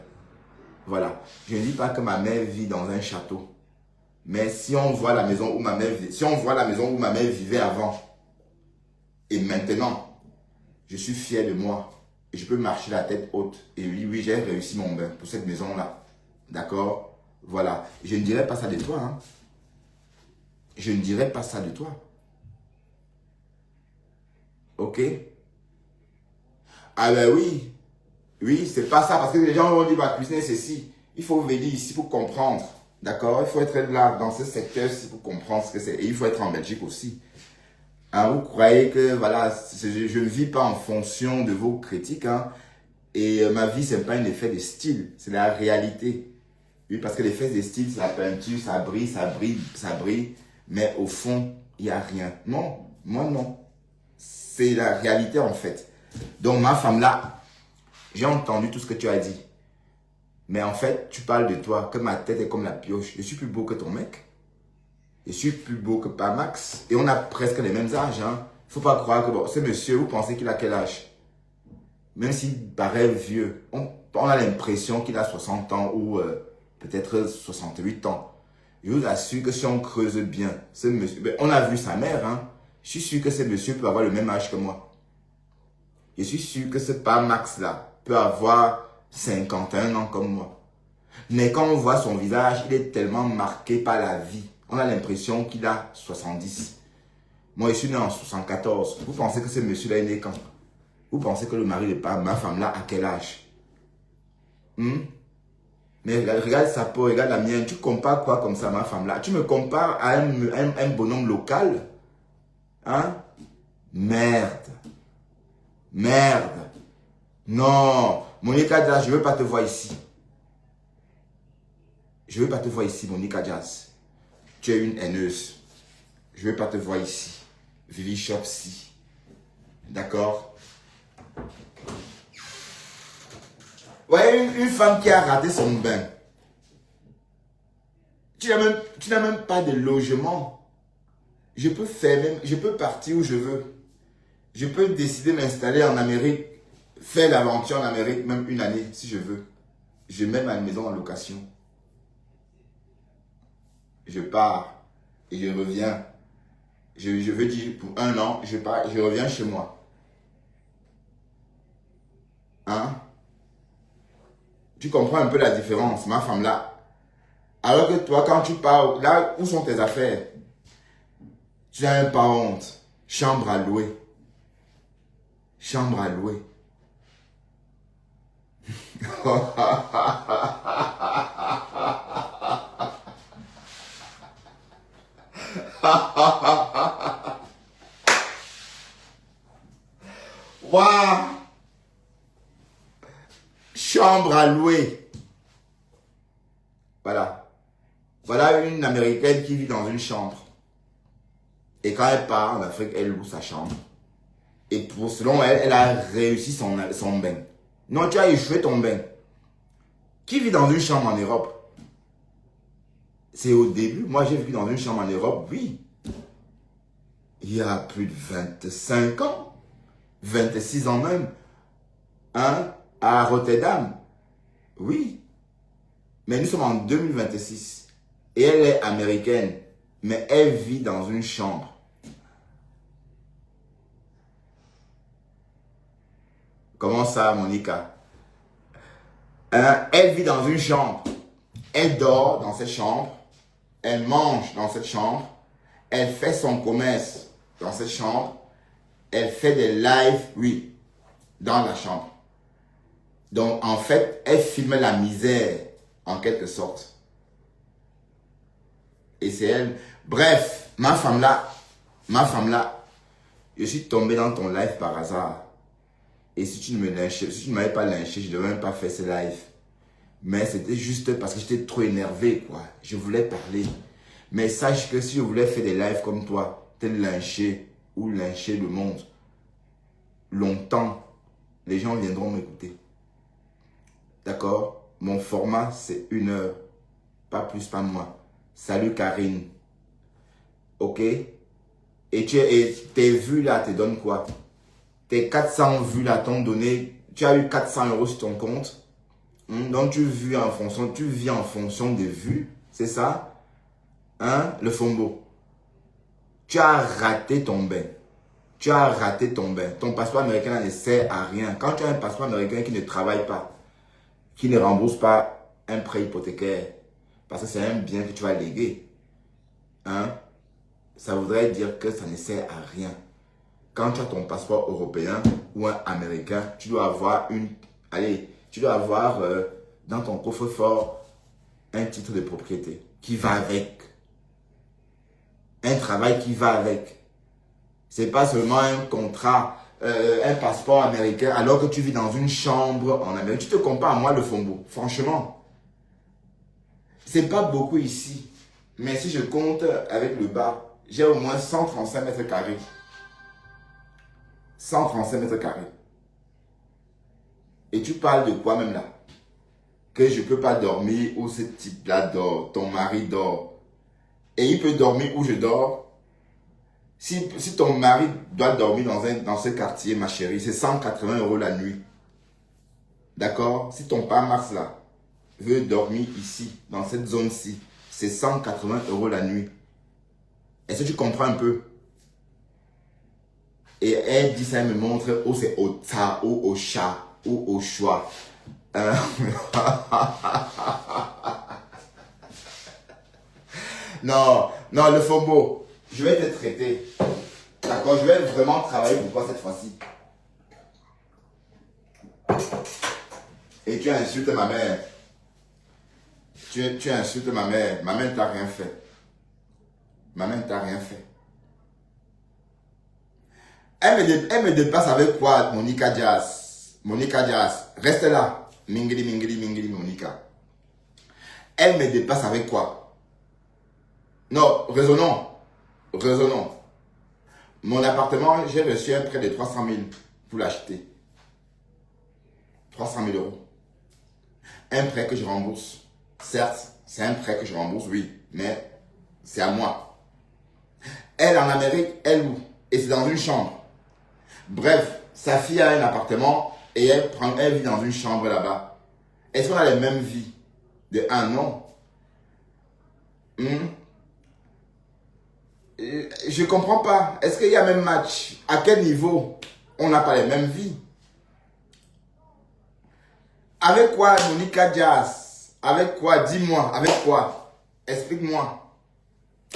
Voilà, je ne dis pas que ma mère vit dans un château. Mais si on voit la maison où ma mère vit, si on voit la maison où ma mère vivait avant, et maintenant, je suis fier de moi. Et je peux marcher la tête haute. Et oui, j'ai réussi mon bain pour cette maison-là. D'accord? Voilà. Je ne dirais pas ça de toi. Hein. Je ne dirais pas ça de toi. Ok? Ah ben oui. Oui, c'est pas ça. Parce que les gens vont dire, bah, cuisiner, c'est si. Il faut venir ici pour comprendre. D'accord? Il faut être là, dans ce secteur-ci pour comprendre ce que c'est. Et il faut être en Belgique aussi. Hein, vous croyez que voilà, je ne vis pas en fonction de vos critiques. Hein, et ma vie, ce n'est pas un effet de style. C'est la réalité. Oui, parce que l'effet de style, c'est la peinture, ça brille, ça brille, ça brille. Mais au fond, il n'y a rien. Non, moi non. C'est la réalité en fait. Donc ma femme là, j'ai entendu tout ce que tu as dit. Mais en fait, tu parles de toi, que ma tête est comme la pioche. Je suis plus beau que ton mec. Je suis plus beau que Pamax. Et on a presque les mêmes âges. Hein. Faut pas croire que bon, ce monsieur, vous pensez qu'il a quel âge? Même s'il paraît vieux, on a l'impression qu'il a 60 ans ou peut-être 68 ans. Je vous assure que si on creuse bien, ce monsieur, ben, on a vu sa mère. Hein. Je suis sûr que ce monsieur peut avoir le même âge que moi. Je suis sûr que ce Pamax-là peut avoir 51 ans comme moi. Mais quand on voit son visage, il est tellement marqué par la vie. On a l'impression qu'il a 70. Moi, je suis né en 74. Vous pensez que ce monsieur-là est né quand? Vous pensez que le mari de ma femme-là, à quel âge? Mais regarde sa peau, regarde la mienne. Tu compares quoi comme ça, ma femme-là? Tu me compares à un bonhomme local? Hein? Merde. Merde. Non. Monica Jazz, je ne veux pas te voir ici. Je ne veux pas te voir ici, Monica Jazz. Tu es une haineuse. Je ne veux pas te voir ici. Vivi Shopsy. D'accord? Ouais, une femme qui a raté son bain. Tu n'as même pas de logement. Je peux partir où je veux. Je peux décider de m'installer en Amérique, faire l'aventure en Amérique, même une année, si je veux. Je mets ma maison en location. Je pars et je reviens. Je veux dire, pour un an, je pars, je reviens chez moi. Hein? Tu comprends un peu la différence, ma femme là. Alors que toi, quand tu pars, là, où sont tes affaires? Tu n'as même pas honte. Chambre à louer. Chambre à louer. Waouh! Chambre à louer. Voilà. Voilà une Américaine qui vit dans une chambre. Et quand elle part en Afrique, elle loue sa chambre. Et selon elle, elle a réussi son bain. Non, tu as échoué ton bain. Qui vit dans une chambre en Europe? C'est au début. Moi, j'ai vécu dans une chambre en Europe, oui. Il y a plus de 25 ans. 26 ans même. Hein? À Rotterdam. Oui. Mais nous sommes en 2026. Et elle est américaine. Mais elle vit dans une chambre. Comment ça, Monica? Elle vit dans une chambre. Elle dort dans cette chambre. Elle mange dans cette chambre. Elle fait son commerce dans cette chambre. Elle fait des lives, oui, dans la chambre. Donc, en fait, elle filme la misère, en quelque sorte. Et c'est elle. Bref, ma femme là, je suis tombé dans ton live par hasard. Et si tu ne m'avais pas lynché, je ne devais même pas faire ce live. Mais c'était juste parce que j'étais trop énervé, quoi. Je voulais parler. Mais sache que si je voulais faire des lives comme toi, te lyncher ou lyncher le monde, longtemps, les gens viendront m'écouter. D'accord? Mon format, c'est 1 heure. Pas plus, pas moins. Salut Karine. Ok? Et tes vues là te donnent quoi? Tes 400 vues là t'ont donné, tu as eu 400 € sur ton compte. Donc tu vis en fonction des vues, c'est ça? Hein? Le fombo. Tu as raté ton bain. Tu as raté ton bain. Ton passeport américain ne sert à rien. Quand tu as un passeport américain qui ne travaille pas, qui ne rembourse pas un prêt hypothécaire, parce que c'est un bien que tu vas léguer, hein? Ça voudrait dire que ça ne sert à rien. Quand tu as ton passeport européen ou un américain, tu dois avoir dans ton coffre-fort un titre de propriété qui va avec. Un travail qui va avec. C'est pas seulement un contrat, un passeport américain alors que tu vis dans une chambre en Amérique. Tu te compares à moi, le fombo. Franchement, c'est pas beaucoup ici. Mais si je compte avec le bas, j'ai au moins 135 mètres carrés. 135 mètres carrés. Et tu parles de quoi même là? que je ne peux pas dormir où ce type-là dort, ton mari dort, et il peut dormir où je dors, si ton mari doit dormir dans ce quartier, ma chérie, c'est 180 € la nuit. D'accord? Si ton père Mars là veut dormir ici, dans cette zone-ci, c'est 180 € la nuit. Est-ce que tu comprends un peu? Et elle dit ça, elle me montre où c'est au ta, ou au chat, ou au choix. Non, non, le FOMO, je vais te traiter. D'accord, je vais vraiment travailler pour toi cette fois-ci. Et tu insultes ma mère. Tu insultes ma mère. Ma mère ne t'a rien fait. Ma mère ne t'a rien fait. Elle me dépasse avec quoi, Monica Jazz? Monica Jazz, reste là. Mingili, mingili, mingili, Monica. Elle me dépasse avec quoi? Non, raisonnons. Raisonnons. Mon appartement, j'ai reçu un prêt de 300 000 pour l'acheter. 300 000 €. Un prêt que je rembourse. Certes, c'est un prêt que je rembourse, oui, mais c'est à moi. Elle, en Amérique, elle loue. Et c'est dans une chambre. Bref, sa fille a un appartement et elle vit dans une chambre là-bas. Est-ce qu'on a les mêmes vies? De un, non. Je comprends pas. Est-ce qu'il y a même match? À quel niveau on n'a pas les mêmes vies? Avec quoi, Monica Jazz? Avec quoi? Dis-moi. Avec quoi? Explique-moi.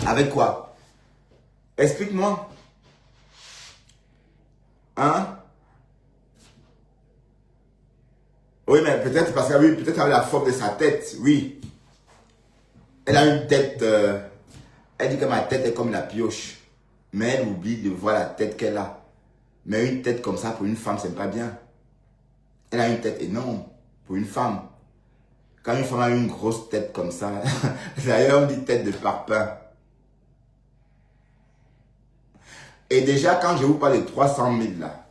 Avec quoi? Explique-moi. Hein? Oui, mais peut-être parce que oui, peut-être avec la forme de sa tête, oui. Elle a une tête. Elle dit que ma tête est comme la pioche. Mais elle oublie de voir la tête qu'elle a. Mais une tête comme ça pour une femme, c'est pas bien. Elle a une tête énorme pour une femme. Quand une femme a une grosse tête comme ça, d'ailleurs on dit tête de parpaing. Et déjà, quand je vous parle de 300 000 là,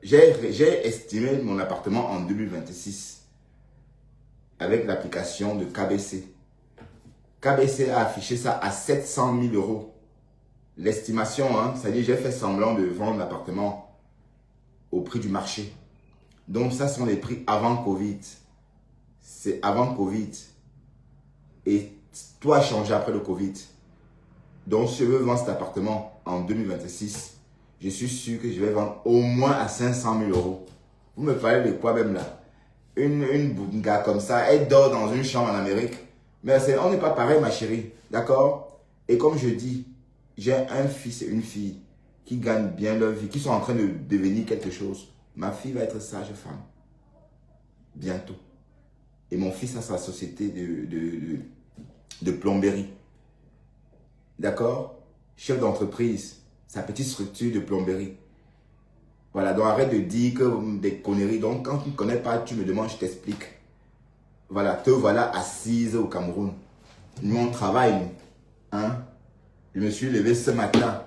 j'ai estimé mon appartement en 2026 avec l'application de KBC. KBC a affiché ça à 700 000 €. L'estimation, hein, c'est-à-dire j'ai fait semblant de vendre l'appartement au prix du marché. Donc ça sont les prix avant Covid. C'est avant Covid. Et tout a changé après le Covid. Donc si je veux vendre cet appartement en 2026, je suis sûr que je vais vendre au moins à 500 000 €. Vous me parlez de quoi même là? Une bounga comme ça, elle dort dans une chambre en Amérique. Mais on n'est pas pareil, ma chérie. D'accord? Et comme je dis, j'ai un fils et une fille qui gagnent bien leur vie, qui sont en train de devenir quelque chose. Ma fille va être sage femme. Bientôt. Et mon fils a sa société de plomberie. D'accord? Chef d'entreprise, sa petite structure de plomberie. Voilà, donc arrête de dire que des conneries. Donc quand tu ne connais pas, tu me demandes, je t'explique. Voilà, te voilà assise au Cameroun. Nous, on travaille, nous. Hein? Je me suis levé ce matin.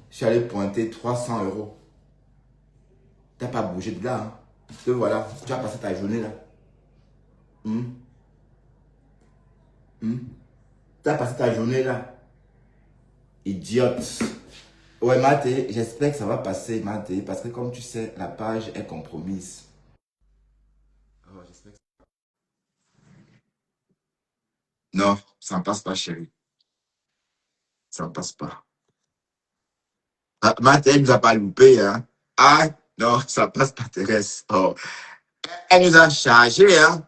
Je suis allé pointer 300 €. Tu n'as pas bougé de là. Hein? Te voilà, tu as passé ta journée là. Tu as passé ta journée là. Idiote. Ouais, Mathé, j'espère que ça va passer, Mathé, parce que comme tu sais, la page est compromise. Oh, j'espère que... Non, ça ne passe pas, chérie. Ça ne passe pas. Ah, Mathé, elle nous a pas loupé, hein. Ah, non, ça passe pas, Thérèse. Oh. Elle nous a chargé, hein.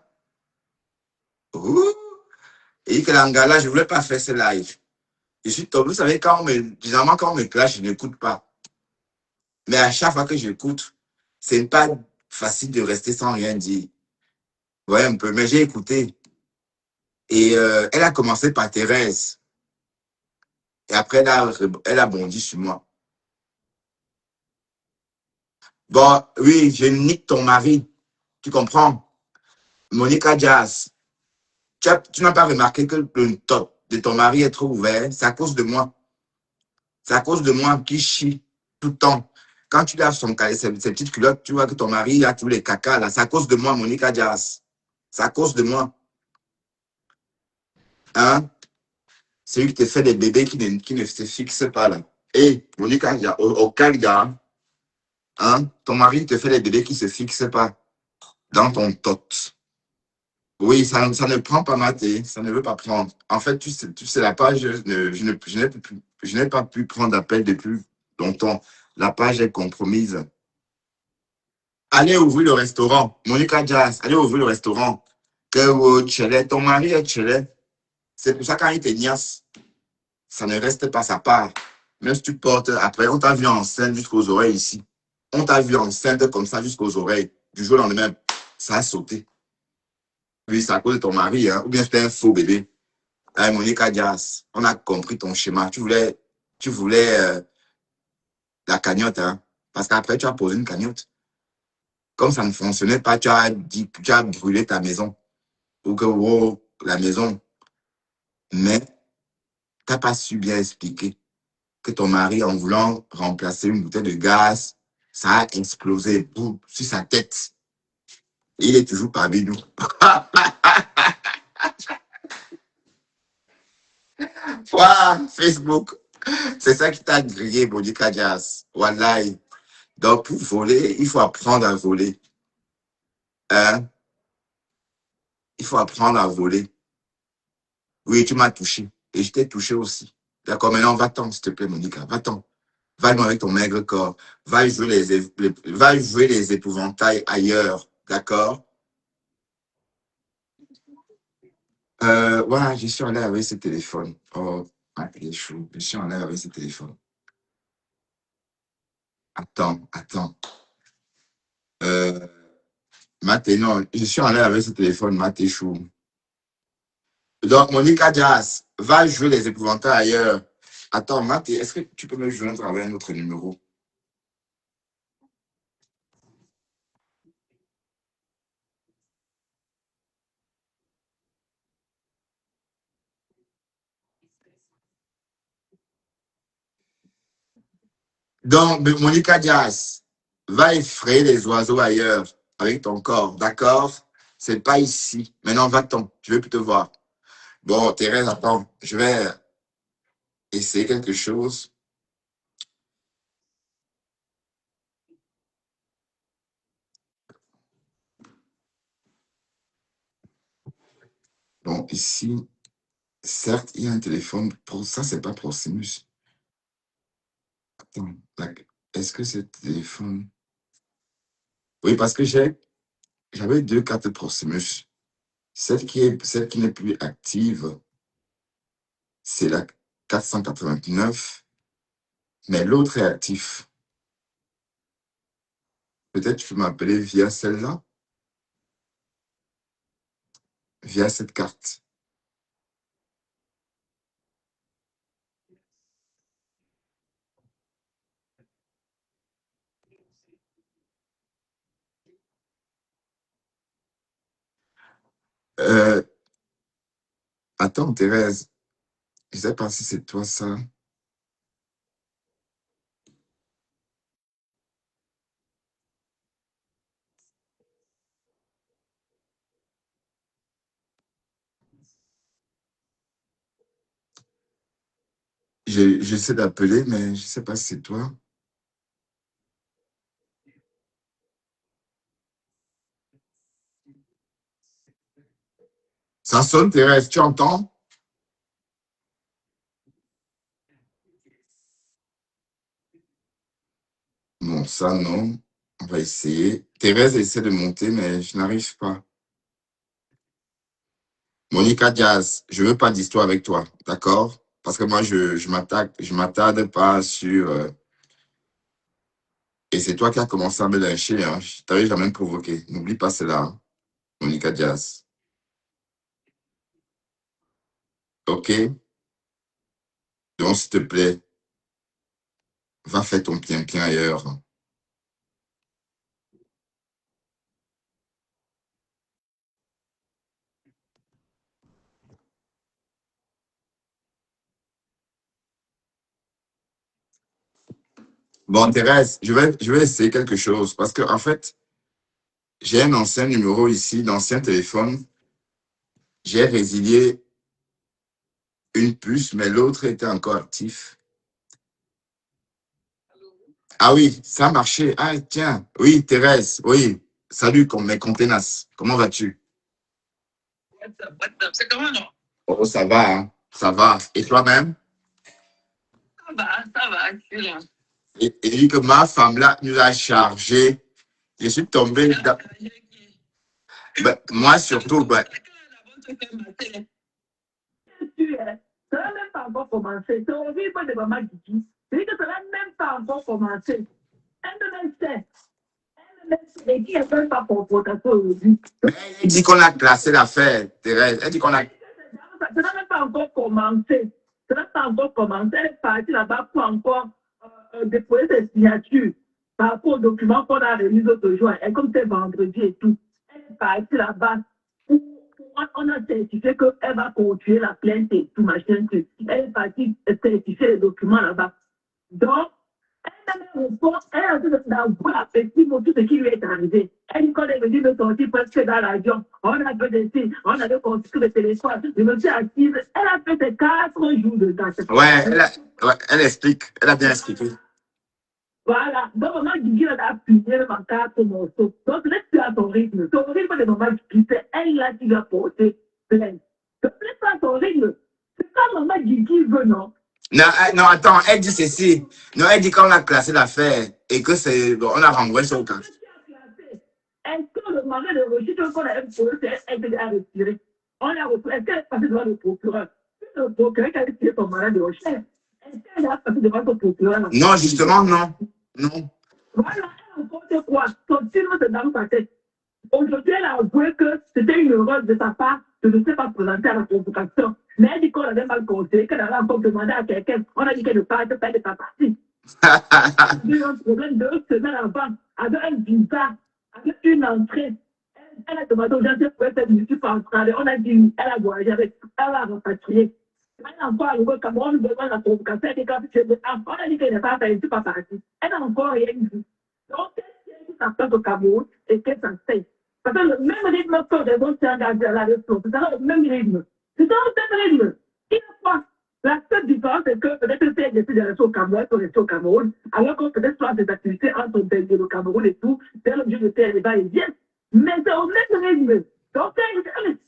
Ouh. Et que l'angala, je ne voulais pas faire ce live. Je suis tombé, vous savez, généralement, quand on me clash, je n'écoute pas. Mais à chaque fois que j'écoute, c'est pas facile de rester sans rien dire. Vous voyez un peu, mais j'ai écouté. Et elle a commencé par Thérèse. Et après, elle a bondi sur moi. Bon, oui, je nique ton mari. Tu comprends? Monica Jazz. Tu n'as pas remarqué que le top de ton mari est trop ouvert? C'est à cause de moi. C'est à cause de moi qui chie tout le temps. Quand tu laves ses petites culottes, tu vois que ton mari a tous les cacas là. C'est à cause de moi, Monica Jazz. C'est à cause de moi. Hein? C'est lui qui te fait des bébés qui ne se fixent pas là. Et, Monica, au Canada, hein, ton mari te fait des bébés qui ne se fixent pas dans ton tot. Oui, ça ne prend pas maté, ça ne veut pas prendre. En fait, tu sais la page, je n'ai pas pu prendre d'appel depuis longtemps. La page est compromise. Allez ouvrir le restaurant. Monica Jazz, allez ouvrir le restaurant. Ton mari est chelé. C'est pour ça quand il te niasse, ça ne reste pas sa part. Même si tu portes, après, on t'a vu enceinte jusqu'aux oreilles ici. On t'a vu enceinte comme ça jusqu'aux oreilles. Du jour au lendemain, ça a sauté. Oui, c'est à cause de ton mari, hein. Ou bien c'était un faux bébé. Monica Diaz, on a compris ton schéma. Tu voulais la cagnotte, hein. Parce qu'après, tu as posé une cagnotte. Comme ça ne fonctionnait pas, tu as brûlé ta maison. Ou que, wow, la maison. Mais, tu n'as pas su bien expliquer que ton mari, en voulant remplacer une bouteille de gaz, ça a explosé boum, sur sa tête. Il est toujours parmi nous. Wow, Facebook. C'est ça qui t'a grillé, Monica Diaz. Wallahi. Donc, pour voler, il faut apprendre à voler. Hein? Il faut apprendre à voler. Oui, tu m'as touché. Et je t'ai touché aussi. D'accord, maintenant, va-t'en, s'il te plaît, Monica. Va-t'en. Va-moi avec ton maigre corps. Va jouer les épouvantails ailleurs. D'accord? Voilà, je suis allé avec ce téléphone. Oh, il est chaud. Je suis allé avec ce téléphone. Attends. Euh, Maté, non, je suis allé avec ce téléphone, Maté chou. Donc, Monica Jazz, va jouer les épouvantails ailleurs. Attends, Maté, est-ce que tu peux me joindre avec un autre numéro? Donc, Monica Jazz, va effrayer les oiseaux ailleurs avec ton corps, d'accord? C'est pas ici. Maintenant, va-t'en. Je veux plus te voir. Bon, Thérèse, attends, je vais essayer quelque chose. Bon, ici, certes, il y a un téléphone. Pour ça, c'est pas Proximus. Attends, est-ce que ce téléphone. Oui, parce que j'avais deux cartes Proximus. Celle qui n'est plus active, c'est la 489, mais l'autre est actif. Peut-être tu peux m'appeler via celle-là, via cette carte. Euh, Attends, Thérèse, je ne sais pas si c'est toi ça. J'essaie d'appeler, mais je ne sais pas si c'est toi. Ça sonne, Thérèse, tu entends? Non, ça non. On va essayer. Thérèse essaie de monter, mais je n'arrive pas. Monica Diaz, je ne veux pas d'histoire avec toi, d'accord? Parce que moi, je m'attarde pas sur. Et c'est toi qui as commencé à me lyncher, hein. Je t'avais jamais provoqué. N'oublie pas cela, hein, Monica Diaz. OK? Donc, s'il te plaît, va faire ton bien ailleurs. Bon, Thérèse, je vais essayer quelque chose. Parce que, en fait, J'ai un ancien numéro ici, d'ancien téléphone. J'ai résilié une puce, mais l'autre était encore actif. Ah oui, ça a marché. Ah tiens, oui, Thérèse, oui. Salut, mes contenas. Comment vas-tu?
C'est comment non?
Oh, ça va, hein? Ça va. Et toi-même?
Ça va, je suis là.
Et dit que ma femme là nous a chargé. Je suis tombé dans... Ben, moi surtout, ben,
Ça n'a même pas encore commencé. C'est horrible de maman Gigi. C'est que ça n'a même pas encore commencé. Elle ne même sait. Elle ne même sait. Et qui n'est même pas confrontation aujourd'hui.
elle dit qu'on a classé l'affaire, Thérèse. Elle dit qu'on a...
Ça n'a même pas encore commencé. Ça n'a pas encore commencé. Elle est partie là-bas pour encore déposer ses signatures par rapport aux documents qu'on a remis l'autre jour. Et comme c'est vendredi et tout, elle est partie là-bas. On a certifié qu'elle va continuer la plainte et tout, machin. Elle est partie certifier les documents là-bas. Donc, elle a dit d'avoir effectivement tout ce qui lui est arrivé. Elle dit qu'on est venu de sortir presque dans l'avion. On a fait des signes, on avait construit le téléphone. Je me suis assise. Elle a fait ses 4 jours de date.
Ouais, elle explique. Elle a bien expliqué.
Voilà. Donc, maman Gigi a appuyé le 4 morceaux. Donc, laisse-tu à ton rythme. Ton rythme de maman Gigi, c'est elle là qui va porter plainte. Donc, laisse-toi à ton rythme. C'est comme maman Gigi veut, non?
Non, attends, elle dit ceci. Non, elle dit qu'on a classé l'affaire et que c'est... Bon, on a renvoyé ça au cas.
Est-ce que le mari de recherche qu'on a posé, elle a retiré? On a retiré. Est-ce qu'elle est passée devant le procureur? Le procureur qui a retiré son mari de recherche. Est-ce qu'elle a passé devant son procureur?
Non, justement, non. Non.
Voilà, elle a encore quoi? Son film c'est dans sa tête. Aujourd'hui, elle a avoué que c'était une erreur de sa part de ne se pas présenter à la convocation. Mais elle dit qu'on avait mal conseillé, qu'elle avait encore demandé à quelqu'un. On a dit qu'elle ne parlait pas de sa partie. Elle a eu un problème 2 semaines avant, avec un visa, avec une entrée. Elle a demandé aux gens si elle pouvait faire une par Australie. On a dit, elle a voyagé avec, elle a rapatrié. Elle a encore arrivé au Cameroun, devant la convocation. Elle a dit on a dit qu'elle n'est pas partie. Elle n'a encore rien dit. Donc, elle dit ça passe au Cameroun et qu'elle s'en sait. Parce que le même rythme que les autres s'est engagé à la réponse, c'est le même rythme. C'est dans le même rythme. Il y a quoi? La seule différence, c'est que peut-être que elle décide de rester au Cameroun, de rester au Cameroun, alors que peut-être soit des activités entre le Cameroun et tout, c'est l'objet de faire les bas et viennent. Mais c'est au même rythme. Donc,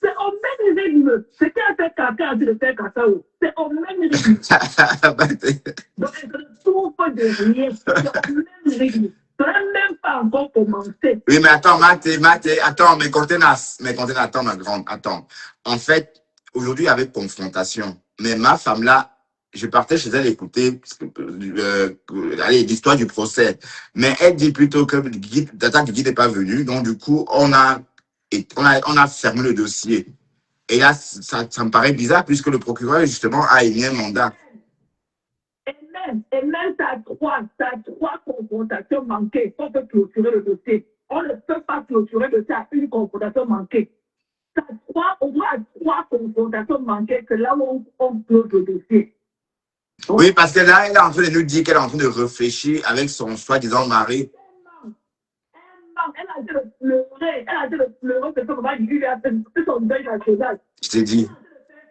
c'est au même rythme. C'est qu'elle fait caca, elle de faire caca. C'est au même rythme. Donc, elle ne souffre de rien. C'est au même rythme. Ça n'a même pas encore commencé.
Oui, mais attends, attends, mes contenas, attends, ma grande, attends. En fait, aujourd'hui, avec confrontation, mais ma femme là, je partais chez elle écouter l'histoire du procès. Mais elle dit plutôt que Tata Guigui n'est pas venue. Donc, du coup, on a fermé le dossier. Et là, ça me paraît bizarre puisque le procureur, justement, a émis un mandat.
Et même, ça a trois confrontations manquées pour clôturer le dossier. On ne peut pas clôturer le dossier à une confrontation manquée. Au moins 3 confrontations manquées, c'est là où on clôt le dossier.
Donc, oui, parce que là, elle est en train de nous dire qu'elle est en train de réfléchir avec son soi-disant mari.
Elle a dit de pleurer. Elle a dit de pleurer parce que maman Gigi lui a fait son deuil national.
Je t'ai dit.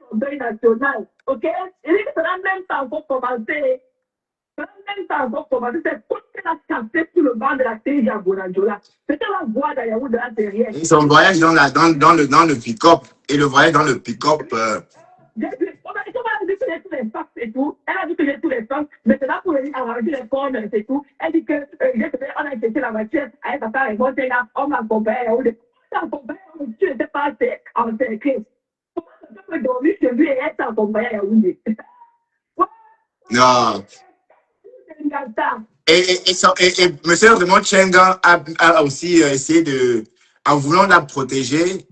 Son deuil national. Ok? Il dit que ça n'a même pas encore commencé. Ça n'a même pas encore commencé. C'est tout qu'elle a chanté sur le banc de la télé à Bonadjola. C'était la voix d'Ayaou de la derrière.
Et son voyage dans le pick-up. Et le voyage dans le pick-up.
Et tout. Elle a dit que j'ai tous les femmes, mais c'est là pour arranger les cornes et tout. Elle dit que on a été la voiture avec papa et moi, c'est là, on m'a accompagné. Tu n'étais pas encerclé. Comment ça peut dormir chez lui et être accompagné à Yaoundé?
Non. Et M. Raymond Tchenga a aussi essayé de, en voulant la protéger,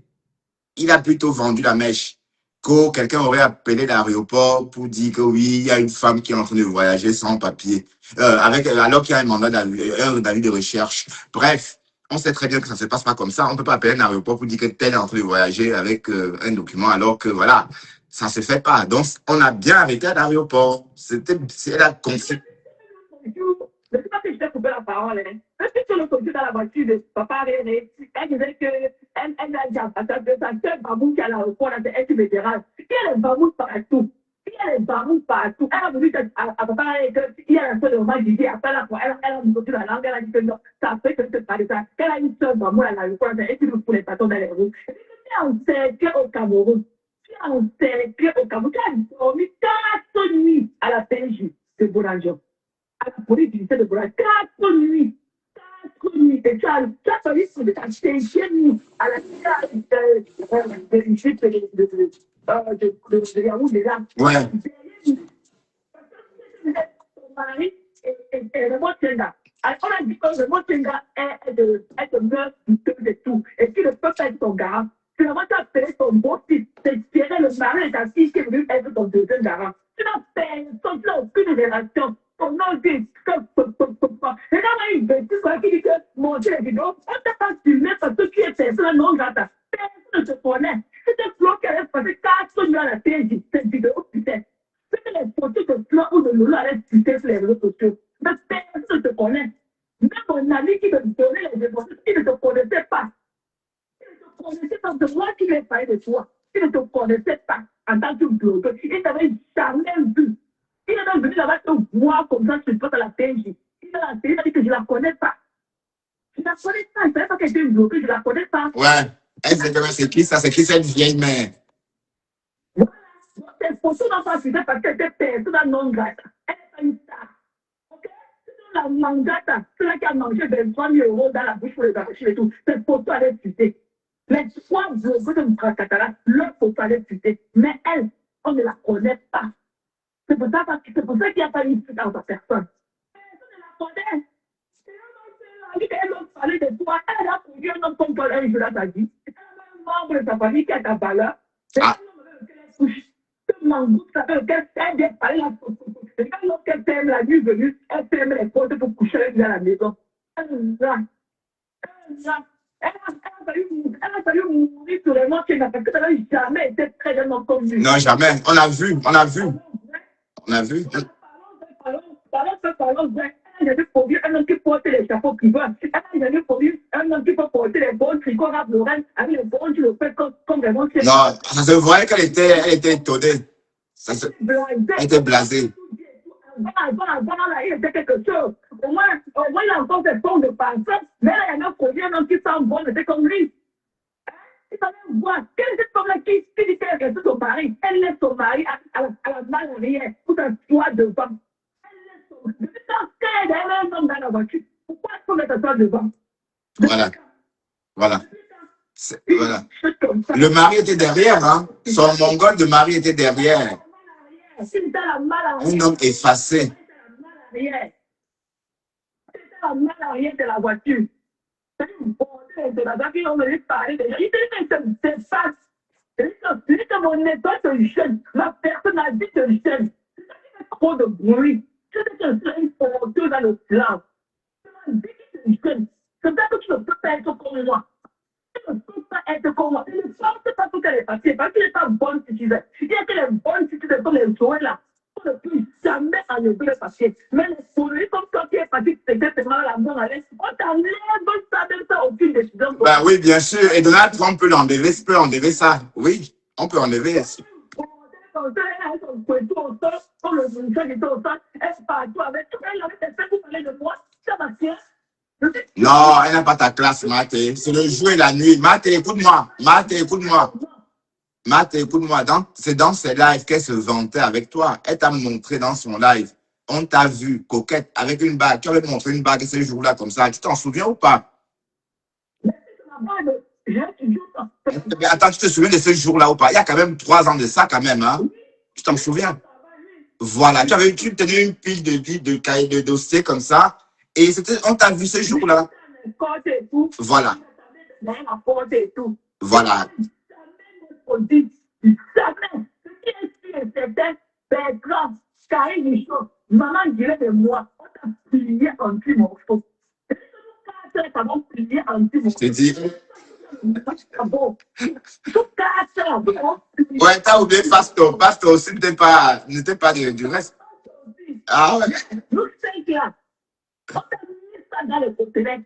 il a plutôt vendu la mèche. Que quelqu'un aurait appelé l'aéroport pour dire que oui, il y a une femme qui est en train de voyager sans papier, alors qu'il y a un mandat d'avis de recherche. Bref, on sait très bien que ça ne se passe pas comme ça. On ne peut pas appeler un aéroport pour dire que tel est en train de voyager avec un document, alors que voilà, ça ne se fait pas. Donc, on a bien arrêté à l'aéroport. Elle a confié.
C'est pas que je t'ai coupé la parole. Hein. Et puis sur le côté dans la voiture de papa René, elle disait qu'elle a dit à sa soeur Babou qui a la repos, elle qui me dérange. Il y a les babous partout. Il y a les babous partout. Elle a voulu dire à papa René qu'il y a un peu de mal d'idée. Après, elle a dit la langue, elle a dit que non, ça fait que c'est pas de ça. Qu'elle a une soeur babou à la repos, elle qui nous fout les bâtons dans les roues. Et puis, tu es encerclé au Cameroun. Tu es encerclé au Cameroun. Tu as dormi 4 nuits à la PJ de Bourangio. À la police du lycée de Bourangio. 4 nuits. 4 nuits. Et tu as fallu trouver ta 5e nuit à la lycée de Yaoundé déjà.
Ouais.
Ton mari est Raymond Tchenga. On a dit que Raymond Tchenga est de meurtre et tout. Et tu ne peux pas être ton garant. Finalement, tu as appelé ton beau fils. C'est le mari de ta fille qui est venu être ton deuxième garant. Tu n'as personne, tu n'as aucune relation. Ton nom dit et quand il veut, tu vois qu'il dit que monter les vidéos, on t'a pas filmé parce que tu es personne non grata. Personne ne te connaît. C'était Flo qui allait passer 4 nuits à la télé, cette vidéo, putain. C'était les photos de Flo ou de Lolo allaient citer sur les réseaux sociaux. Mais personne ne te connaît. Même mon ami qui te donnait les informations, il ne te connaissait pas. Il ne te connaissait pas. De moi qui vais parler de toi. Il ne te connaissait pas en tant que blogueur. Il ne t'avait jamais vu. Il est venu là-bas te voir comme ça, je passe à la PNJ. Il a dit que je ne la connais pas. Je ne la connais pas. Je ne savais pas qu'elle était une blogueuse, je ne la connais pas.
Ouais. Exactement, c'est qui ça? C'est qui cette vieille mère?
Voilà. Donc, tes photos n'ont pas suivi parce qu'elle était personne non grata. Elle n'est pas une star. Ok? C'est la mangata, celle qui a mangé 23 000 € dans la bouche pour les arracher et tout. Tes photos allaient fuiter. Les 3 blogueuses de Mkrakatara, leurs photos allaient fuiter. Mais elle, on ne la connaît pas. C'est pour ça qu'il n'y a pas eu de dans sa personne. Personne ne la connaît. Elle m'a parlé de toi. Elle a conduit un homme comme toi un jour dans sa vie. Elle a un membre de sa famille qui a ta valeur. C'est un homme avec lequel elle couche. Ce mangou, ça fait lequel elle vient parler la photo. C'est quand lorsqu'elle t'aime la nuit venue, elle t'aime les portes pour coucher avec lui à la maison. Elle a fallu mourir sur les morts parce que ça n'a jamais été très bien comme lui.
Non, jamais. On a vu. On a vu. On a vu.
Parlons vrai. Elle a produit un homme qui porte les chapeaux qui veulent. Elle a produit un homme qui peut porter les bons tricots Ralph Lauren avec les bons, tu le fais comme vraiment.
Non, ça se voyait qu'elle était étonnée. Elle était blasée.
Avant, là, il était quelque chose. Au moins, il a encore des bons de parfum. Mais là, il y en a produit un homme qui sent bon, c'était comme lui. Il fallait voir. Quelle est cette femme-là qui dit qu'elle reste son mari? Elle laisse son mari à la main arrière pour s'asseoir devant. Elle laisse son mari. Depuis quand elle est un homme dans la voiture, pourquoi elle faut mettre ça devant?
Voilà. Voilà. Voilà. Le mari était derrière, hein. Son mongol de mari était derrière. Un homme effacé.
C'était la main arrière de la voiture. C'est une bonne de la voiture qui ont venu parler déjà. Il dit que c'est pas. Il dit que mon époque est jeune. Ma personnalité est jeune. C'est ça qui fait trop de bruit. C'est que c'est une photo dans le plan. Il dit que c'est jeune. C'est ça que tu ne peux pas être comme moi. Tu ne peux pas être comme moi. Il ne pense pas tout qu'elle est passée. Parce qu'il n'est pas bonne si tu veux. Il y a que les bonnes si tu veux comme les jouets là. On ne peut jamais enlever le papier. Mais les souris comme toi qui est parti, c'est exactement la main à l'aise. On t'enlève ça, même ça, aucune décision.
Ben oui, bien sûr. Et Donald Trump peut l'enlever. Peut enlever ça. Oui, on peut enlever.
Comme le ministère était au sol, elle partout avec tout. Elle avait fait pour parler de moi. Ça va bien.
Non, elle n'a pas ta classe, Maté. C'est le jour et la nuit. Maté, écoute-moi. Maté, écoute-moi. Maté, écoute-moi. C'est dans ses lives qu'elle se vantait avec toi. Elle t'a montré dans son live. On t'a vu, coquette, avec une bague. Tu avais montré une bague ce jour-là comme ça. Tu t'en souviens ou pas? Mais attends, tu te souviens de ce jour-là ou pas? Il y a quand même 3 ans de ça quand même, hein? Tu t'en souviens? Voilà, tu tenais une pile de cahiers de dossiers comme ça. Et on t'a vu ce jour-là. Voilà. Voilà.
Maman dirait de moi, on t'a plié anti-morpho.
C'est dit. Ouais, t'as oublié Pastor. Pastor aussi n'était pas du reste. Ah ouais.
ça dans les conteneurs.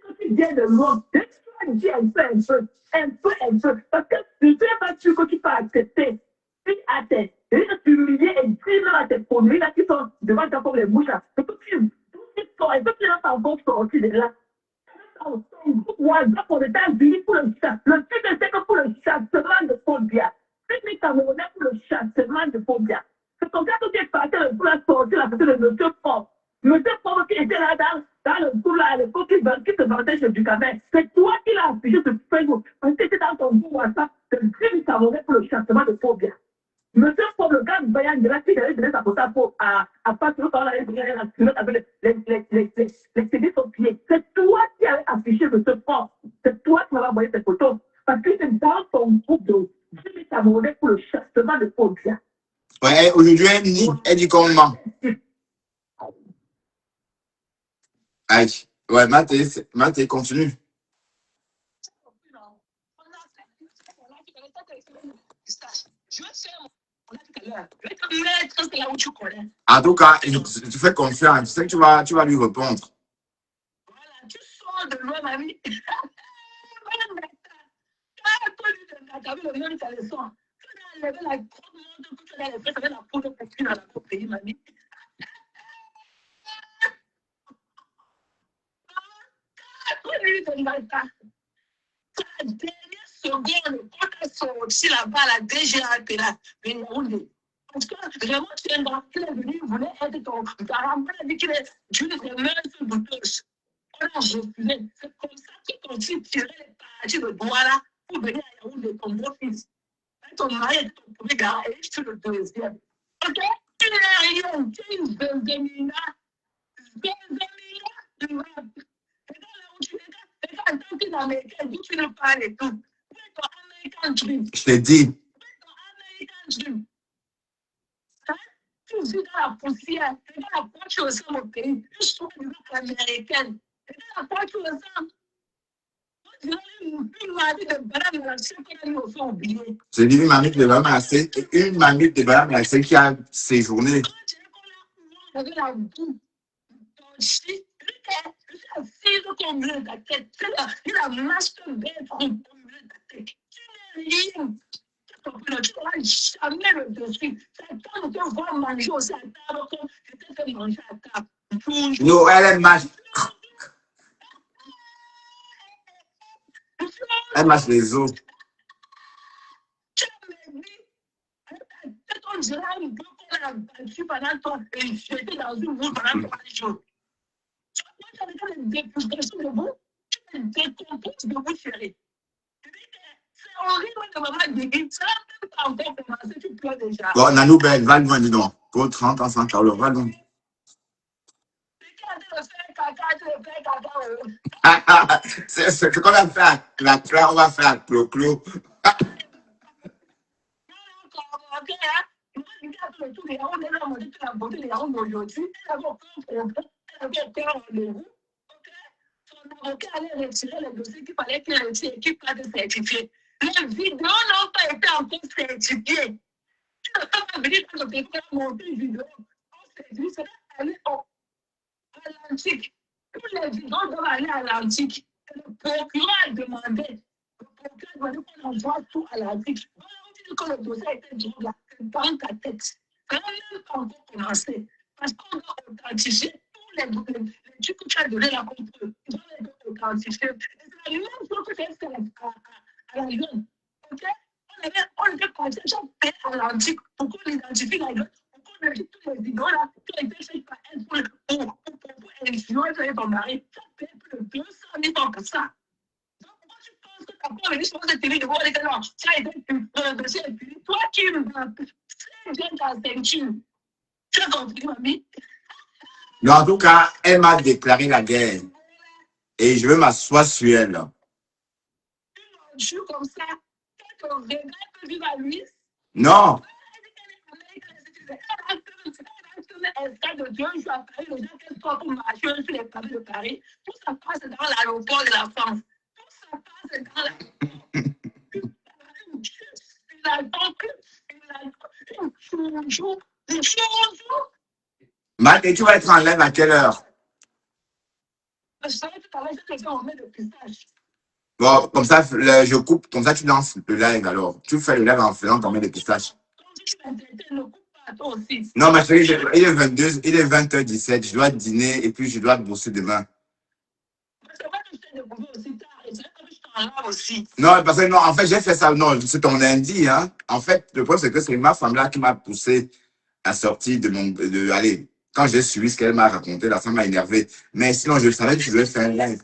Quand tu viens de loin, tu vas dire un peu. Parce que tu ne sais pas sûr que tu peux accepter. Tu attends. Et tu humilier et dire à tes produits là qui sont devant toi comme les mouches là. Et que tu sors, et que tu n'as pas encore sorti de là. WhatsApp aux États-Unis pour le chat. Le truc c'est que pour le chassement de phobia. C'est mis Camerounais pour le chassement de phobia. C'est comme ça que tu es parti pour la sortir la photo de Monsieur Paul. Monsieur Paul qui était là dans le coup là, à l'époque qui se vantait chez Ducamel. C'est toi qui l'as affiché sur Facebook. Parce que c'était dans ton groupe WhatsApp. C'est mis Camerounais pour le chassement de phobia. Monsieur Paul, le gars de Bayan, il a donné sa photo à Patrick quand on allait donner la culotte avec les CD sur pied. C'est toi qui avais affiché Monsieur Paul. C'est toi qui m'avais envoyé ces photos. Parce que c'est dans ton groupe de Jimmy Camerounais pour le chassement de phobia.
Ouais, aujourd'hui, elle dit comment? Aïe. Ouais, Maté, continue. En tout cas, tu fais confiance. Tu sais que tu vas lui répondre.
Voilà, tu sors de loin, mamie. Tu as vu le même, ça le sent. Tu as levé la grosse montre que tu as fait avec la poudre pour cuire dans notre pays, mamie. La dernière seconde, quand tu as sorti là-bas, la DGAP là, mais Yaoundé. Parce que vraiment, tu es un gars qui est venu, il voulait être ton garant. On a dit qu'il est d'une des meilleures bouteuses. On a refusé. C'est comme ça que quand tu tirais les parties de bois là pour venir à Yaoundé, ton beau-fils. Ton mari était ton premier garant et je suis le deuxième. Ok? Tu n'es rien. Tu es une Zenzemina. Tu vas. Et dans là où tu es, en tant qu'Américain, d'où tu ne parles et tout. Où est ton American dream?
Je t'ai dit.
Où est ton American dream? Hein? Tu vis dans la poussière. Et dans la quoi tu ressens mon pays? Une soi-disant américaine. Et dans la quoi tu ressens? Une mamie de banane glacée qu'on a mis au fond oublié.
J'ai dit une mamie de banane glacée et une mamie de banane glacée qui a séjourné.
Quand tu es qu'on a avec la boue, ton shit, je suis assise au milieu de ta tête. Il a master bedroom au milieu de ta tête. Tu n'es rien. Tu n'auras jamais le dessus. C'est quand tu vas manger aussi à table, comme je t'ai fait manger à table.
Non, elle est mâche. Elle mâche les os.
Tu m'as dit, peut-être on dirait un peu qu'on a battu pendant toi et j'étais dans une boule pendant 3 jours. Tu as des dégustations de vous, tu me décomposes de vous, chérie. C'est horrible que maman dit, ça n'a même pas encore commencé, tu pleures déjà.
Bon, Nanou Belle, va loin, dis donc. Pour 30 ans sans Carlo, va loin. C'est ce qu'on va faire. La claire, on va faire clo-clo.
Son avocat allait retirer les dossiers qu'il fallait qu'il retire et qu'il pas de certifié. Les vidéos n'ont pas été encore certifiées. Tu ne peux pas venir dans le pays pour monter une vidéo. On certifie, c'est aller à l'antique. Tous les vidéos doivent aller à l'antique. Le procureur a demandé. Le procureur a demandé qu'on envoie tout à l'antique. Voilà, on dit que le dossier a été drogue là. C'est dans ta tête. Ça n'a même pas encore commencé. Parce qu'on doit authentifier tous les trucs que tu as donné là contre eux. Ils doivent être authentifiés. Et c'est la même chose que j'ai fait à la Lyon. Ok? On était parti chaque pays à l'antique pour qu'on identifie la Lyon. Pour qu'on identifie toutes les vidéos là qui ont été faites par elle pour influencer ton mari. Ça paye plus de 200 000 ans pour ça. Donc, pourquoi tu penses que tu n'as pas venu sur cette télé de voir les gens? Ça a été le dossier est fini. Toi qui me très bien ta ceinture. Tu as compris, mamie?
Mais en tout cas, elle m'a déclaré la guerre. Et je veux m'asseoir sur elle.
Je suis comme ça. Quand on regrette que vivre à lui.
Non.
Elle de 2 jours à Paris, les gens qu'elle soit pour marcher sur les pavés de Paris. Tout ça passe dans l'aéroport de la France. Tout ça passe dans la.
Matt, et tu vas être en live à quelle heure?
Je savais tout à l'heure, je te fais remettre de pistache.
Bon, comme ça, je coupe, comme ça, tu lances le live alors. Tu fais le live en faisant tomber des pistaches.
Comme si tu m'interpelles, ne coupe pas, toi aussi.
Non, ma chérie, il est 22, il est 20h17, je dois dîner et puis je dois bosser demain.
C'est vrai que je t'ai découvert aussi tard, et c'est vrai que je t'en lave aussi.
Non, parce que non, en fait, j'ai fait ça, non, c'est ton lundi, hein. En fait, le problème, c'est que c'est ma femme là qui m'a poussé à sortir allez, quand j'ai suivi ce qu'elle m'a raconté, là, ça m'a énervé. Mais sinon, je savais que je devais faire un live.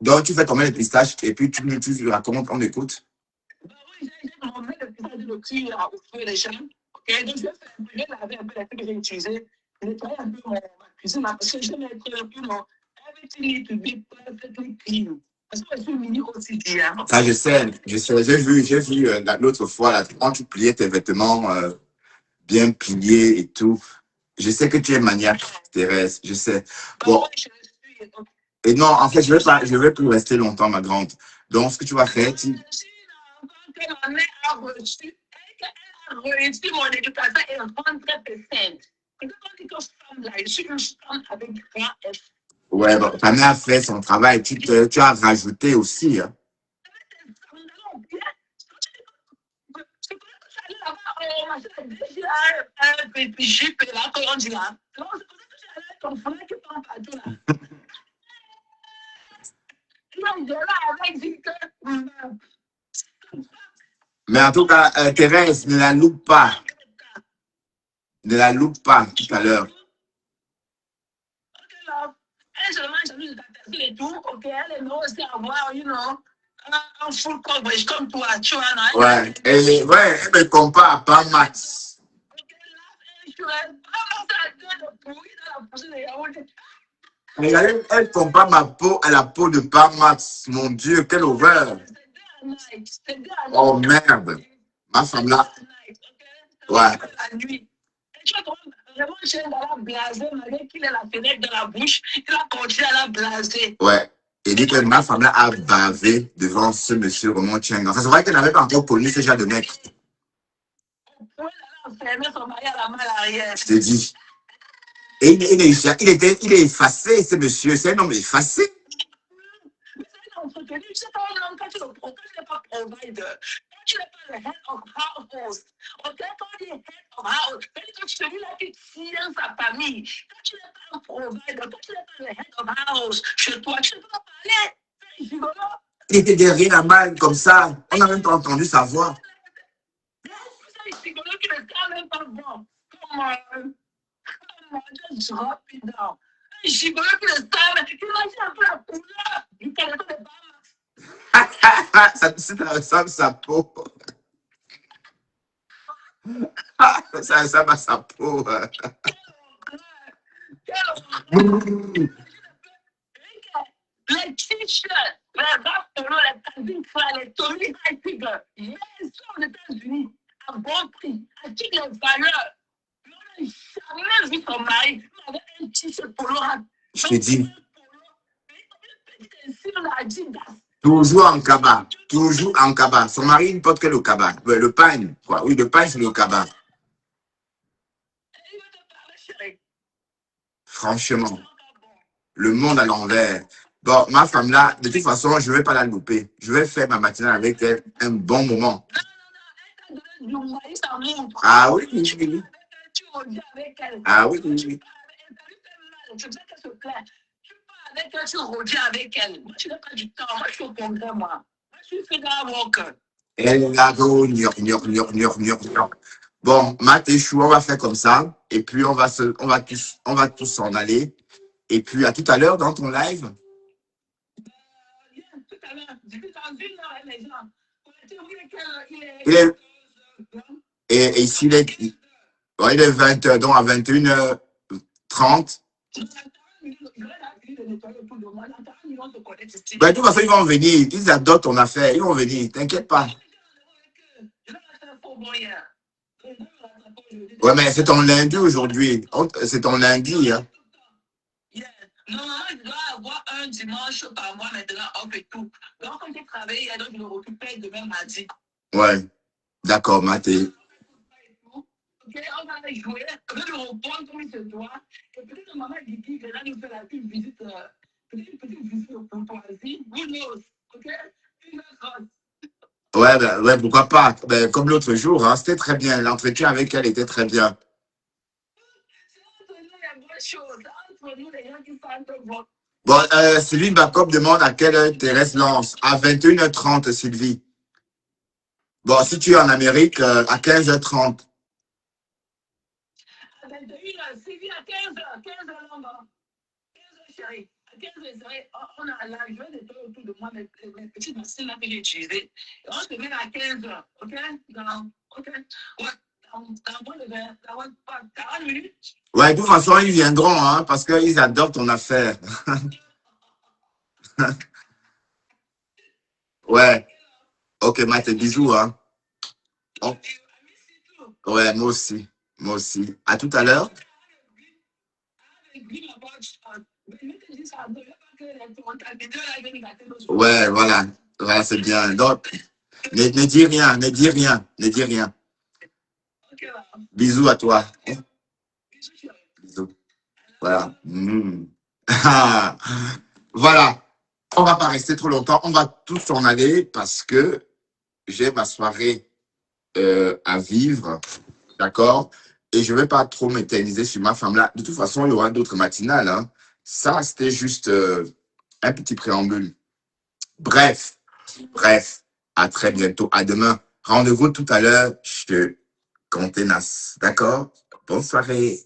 Donc, tu fais tomber les pistaches et puis tu racontes, on écoute.
Bah oui, j'ai remettre de pistache de cuir là, au feu déjà. Ok, donc je vais laver un peu la truc que j'ai utilisé, nettoyer un peu ma cuisine là, parce que je vais mettre un peu mon everything need to be perfectly clean. Parce que je suis mini quotidien.
Ça, je sais, j'ai vu l'autre fois, là, quand tu pliais tes vêtements bien pliés et tout. Je sais que tu es maniaque, Thérèse, je sais. Bon.
Bah oui, je suis.
Et non, en fait, je vais plus rester longtemps, ma grande. Donc, ce que tu vas faire, tu...
Elle a réussi mon éducation et 100%. Et quand on dit que femme là, je suis une femme avec grand F.
Ouais, bon, ta mère a fait son travail, tu as rajouté aussi. Hein. Mais en tout cas, Thérèse, ne la loupe pas. Ne la loupe pas tout à l'heure.
Elle seulement j'ai vu d'attaquer et tout, ok, elle aimerait aussi avoir, you know, un full coverage comme toi, tu vois, non?
Ouais, et ouais, elle me compare à Pam Max. Elle compare ma peau à la peau de Pam Max. Mon Dieu, quelle horreur. Oh merde. Ma femme là. Ouais.
Vraiment, j'ai la blaser, malgré qu'il ait la fenêtre dans la bouche, il a continué à la blaser.
Ouais. Et dit que ma femme là a bavé devant ce monsieur Roman Tcheng. Enfin, c'est vrai qu'elle n'avait pas encore connu ce genre de mec.
On pouvait enfermer son mari à la main à l'arrière.
Je te dis. Et il est effacé, ce monsieur. C'est un homme effacé.
Mais c'est un entretenu. Tu sais pas un homme quand tu n'es pas provider. Quand tu n'es pas le head of household. Ok, quand tu es head of household, quand tu te dis là que tu tiens sa famille. Quand tu n'es pas un provider, quand tu n'es pas le head of house chez toi, tu ne peux pas parler. C'est rigolo.
Il était derrière la malle comme ça. On n'a même pas entendu sa voix.
C'est rigolo qu'il ne t'a même pas bon. Comme just drop it down. C'est rigolo qu'il ne t'a même. Imagine un peu la couleur du Canada de Bahamas.
Ça ressemble à sa peau. Ça ressemble à sa peau.
Les t-shirts, les bas polo, les cabines frères, les Tommy Hilfiger, ils sont aux États-Unis à bon prix, à toutes les valeurs. On n'a jamais vu son mari avec un t-shirt polo.
Je te dis. Toujours en cabas. Toujours en cabas. Son mari ne porte que le cabas. Le pain, quoi. Oui, le pain, c'est le cabas. Franchement. Le monde à l'envers. Bon, ma femme là, de toute façon, je ne vais pas la louper. Je vais faire ma matinale avec elle un bon moment. Ah oui, oui. Ah oui, oui. Avec elle, tu reviens avec elle. Moi, tu n'as pas du temps. Moi, je suis au congrès, moi. Moi, je suis Federal Walker. Elle là, bon, Matt et Chou, on va faire comme ça. Et puis, on va tous s'en aller. Et puis, à tout à l'heure dans ton live. Tout à l'heure. Depuis dans une heure, les gens. Il est... Et ici, il est 20h, donc à 21h30. Ben, de toute façon, ils vont venir. Ils adorent ton affaire. Ils vont venir. T'inquiète pas. Ouais, mais c'est ton lundi aujourd'hui. C'est ton lundi. Hein. Normalement, je dois avoir un dimanche par mois maintenant, off et tout. Donc, quand j'ai travaillé, donc je me récupère demain mardi. Ouais. D'accord, Mathé. Ok, on va jouer. On va le reprendre comme il se doit. Et peut-être que maman dit que là, nous fait une visite
Une petite visite de courtoisie. Who knows? OK? Une autre.
Ouais, ben, ouais, pourquoi pas. Ben, comme l'autre jour, hein, c'était très bien. L'entretien avec elle était très bien.
C'est entre nous les bonnes choses. Entre nous les gens qui sentent bon.
Bon, Sylvie Bacop demande à quelle heure Thérèse lance. À 21h30, Sylvie. Bon, si tu es en Amérique, à 15h30.
À 21h, Sylvie, à 15h. 15h, l'homme. 15h, chérie. À 15h, chérie, on a là, je vais nettoyer autour de moi mes petites machines là que j'ai utilisées. Et on se met à 15h. OK? OK? Ouais. Dans moins de 40 minutes.
Ouais, de toute façon, ils viendront, hein, parce qu'ils adorent ton affaire. Ouais. Ok, Matt, bisous, hein. Oh, ouais, moi aussi. Moi aussi. À tout à l'heure. Ouais, voilà. Voilà, c'est bien. Donc, ne dis rien, ne dis rien, ne dis rien. Bisous à toi. Bisous. Voilà. Voilà. On va pas rester trop longtemps. On va tous s'en aller parce que j'ai ma soirée à vivre. D'accord? Et je ne vais pas trop m'éterniser sur ma femme là. De toute façon, il y aura d'autres matinales. Hein. Ça, c'était juste un petit préambule. Bref, à très bientôt. À demain. Rendez-vous tout à l'heure chez Contenas. D'accord? Bonne soirée.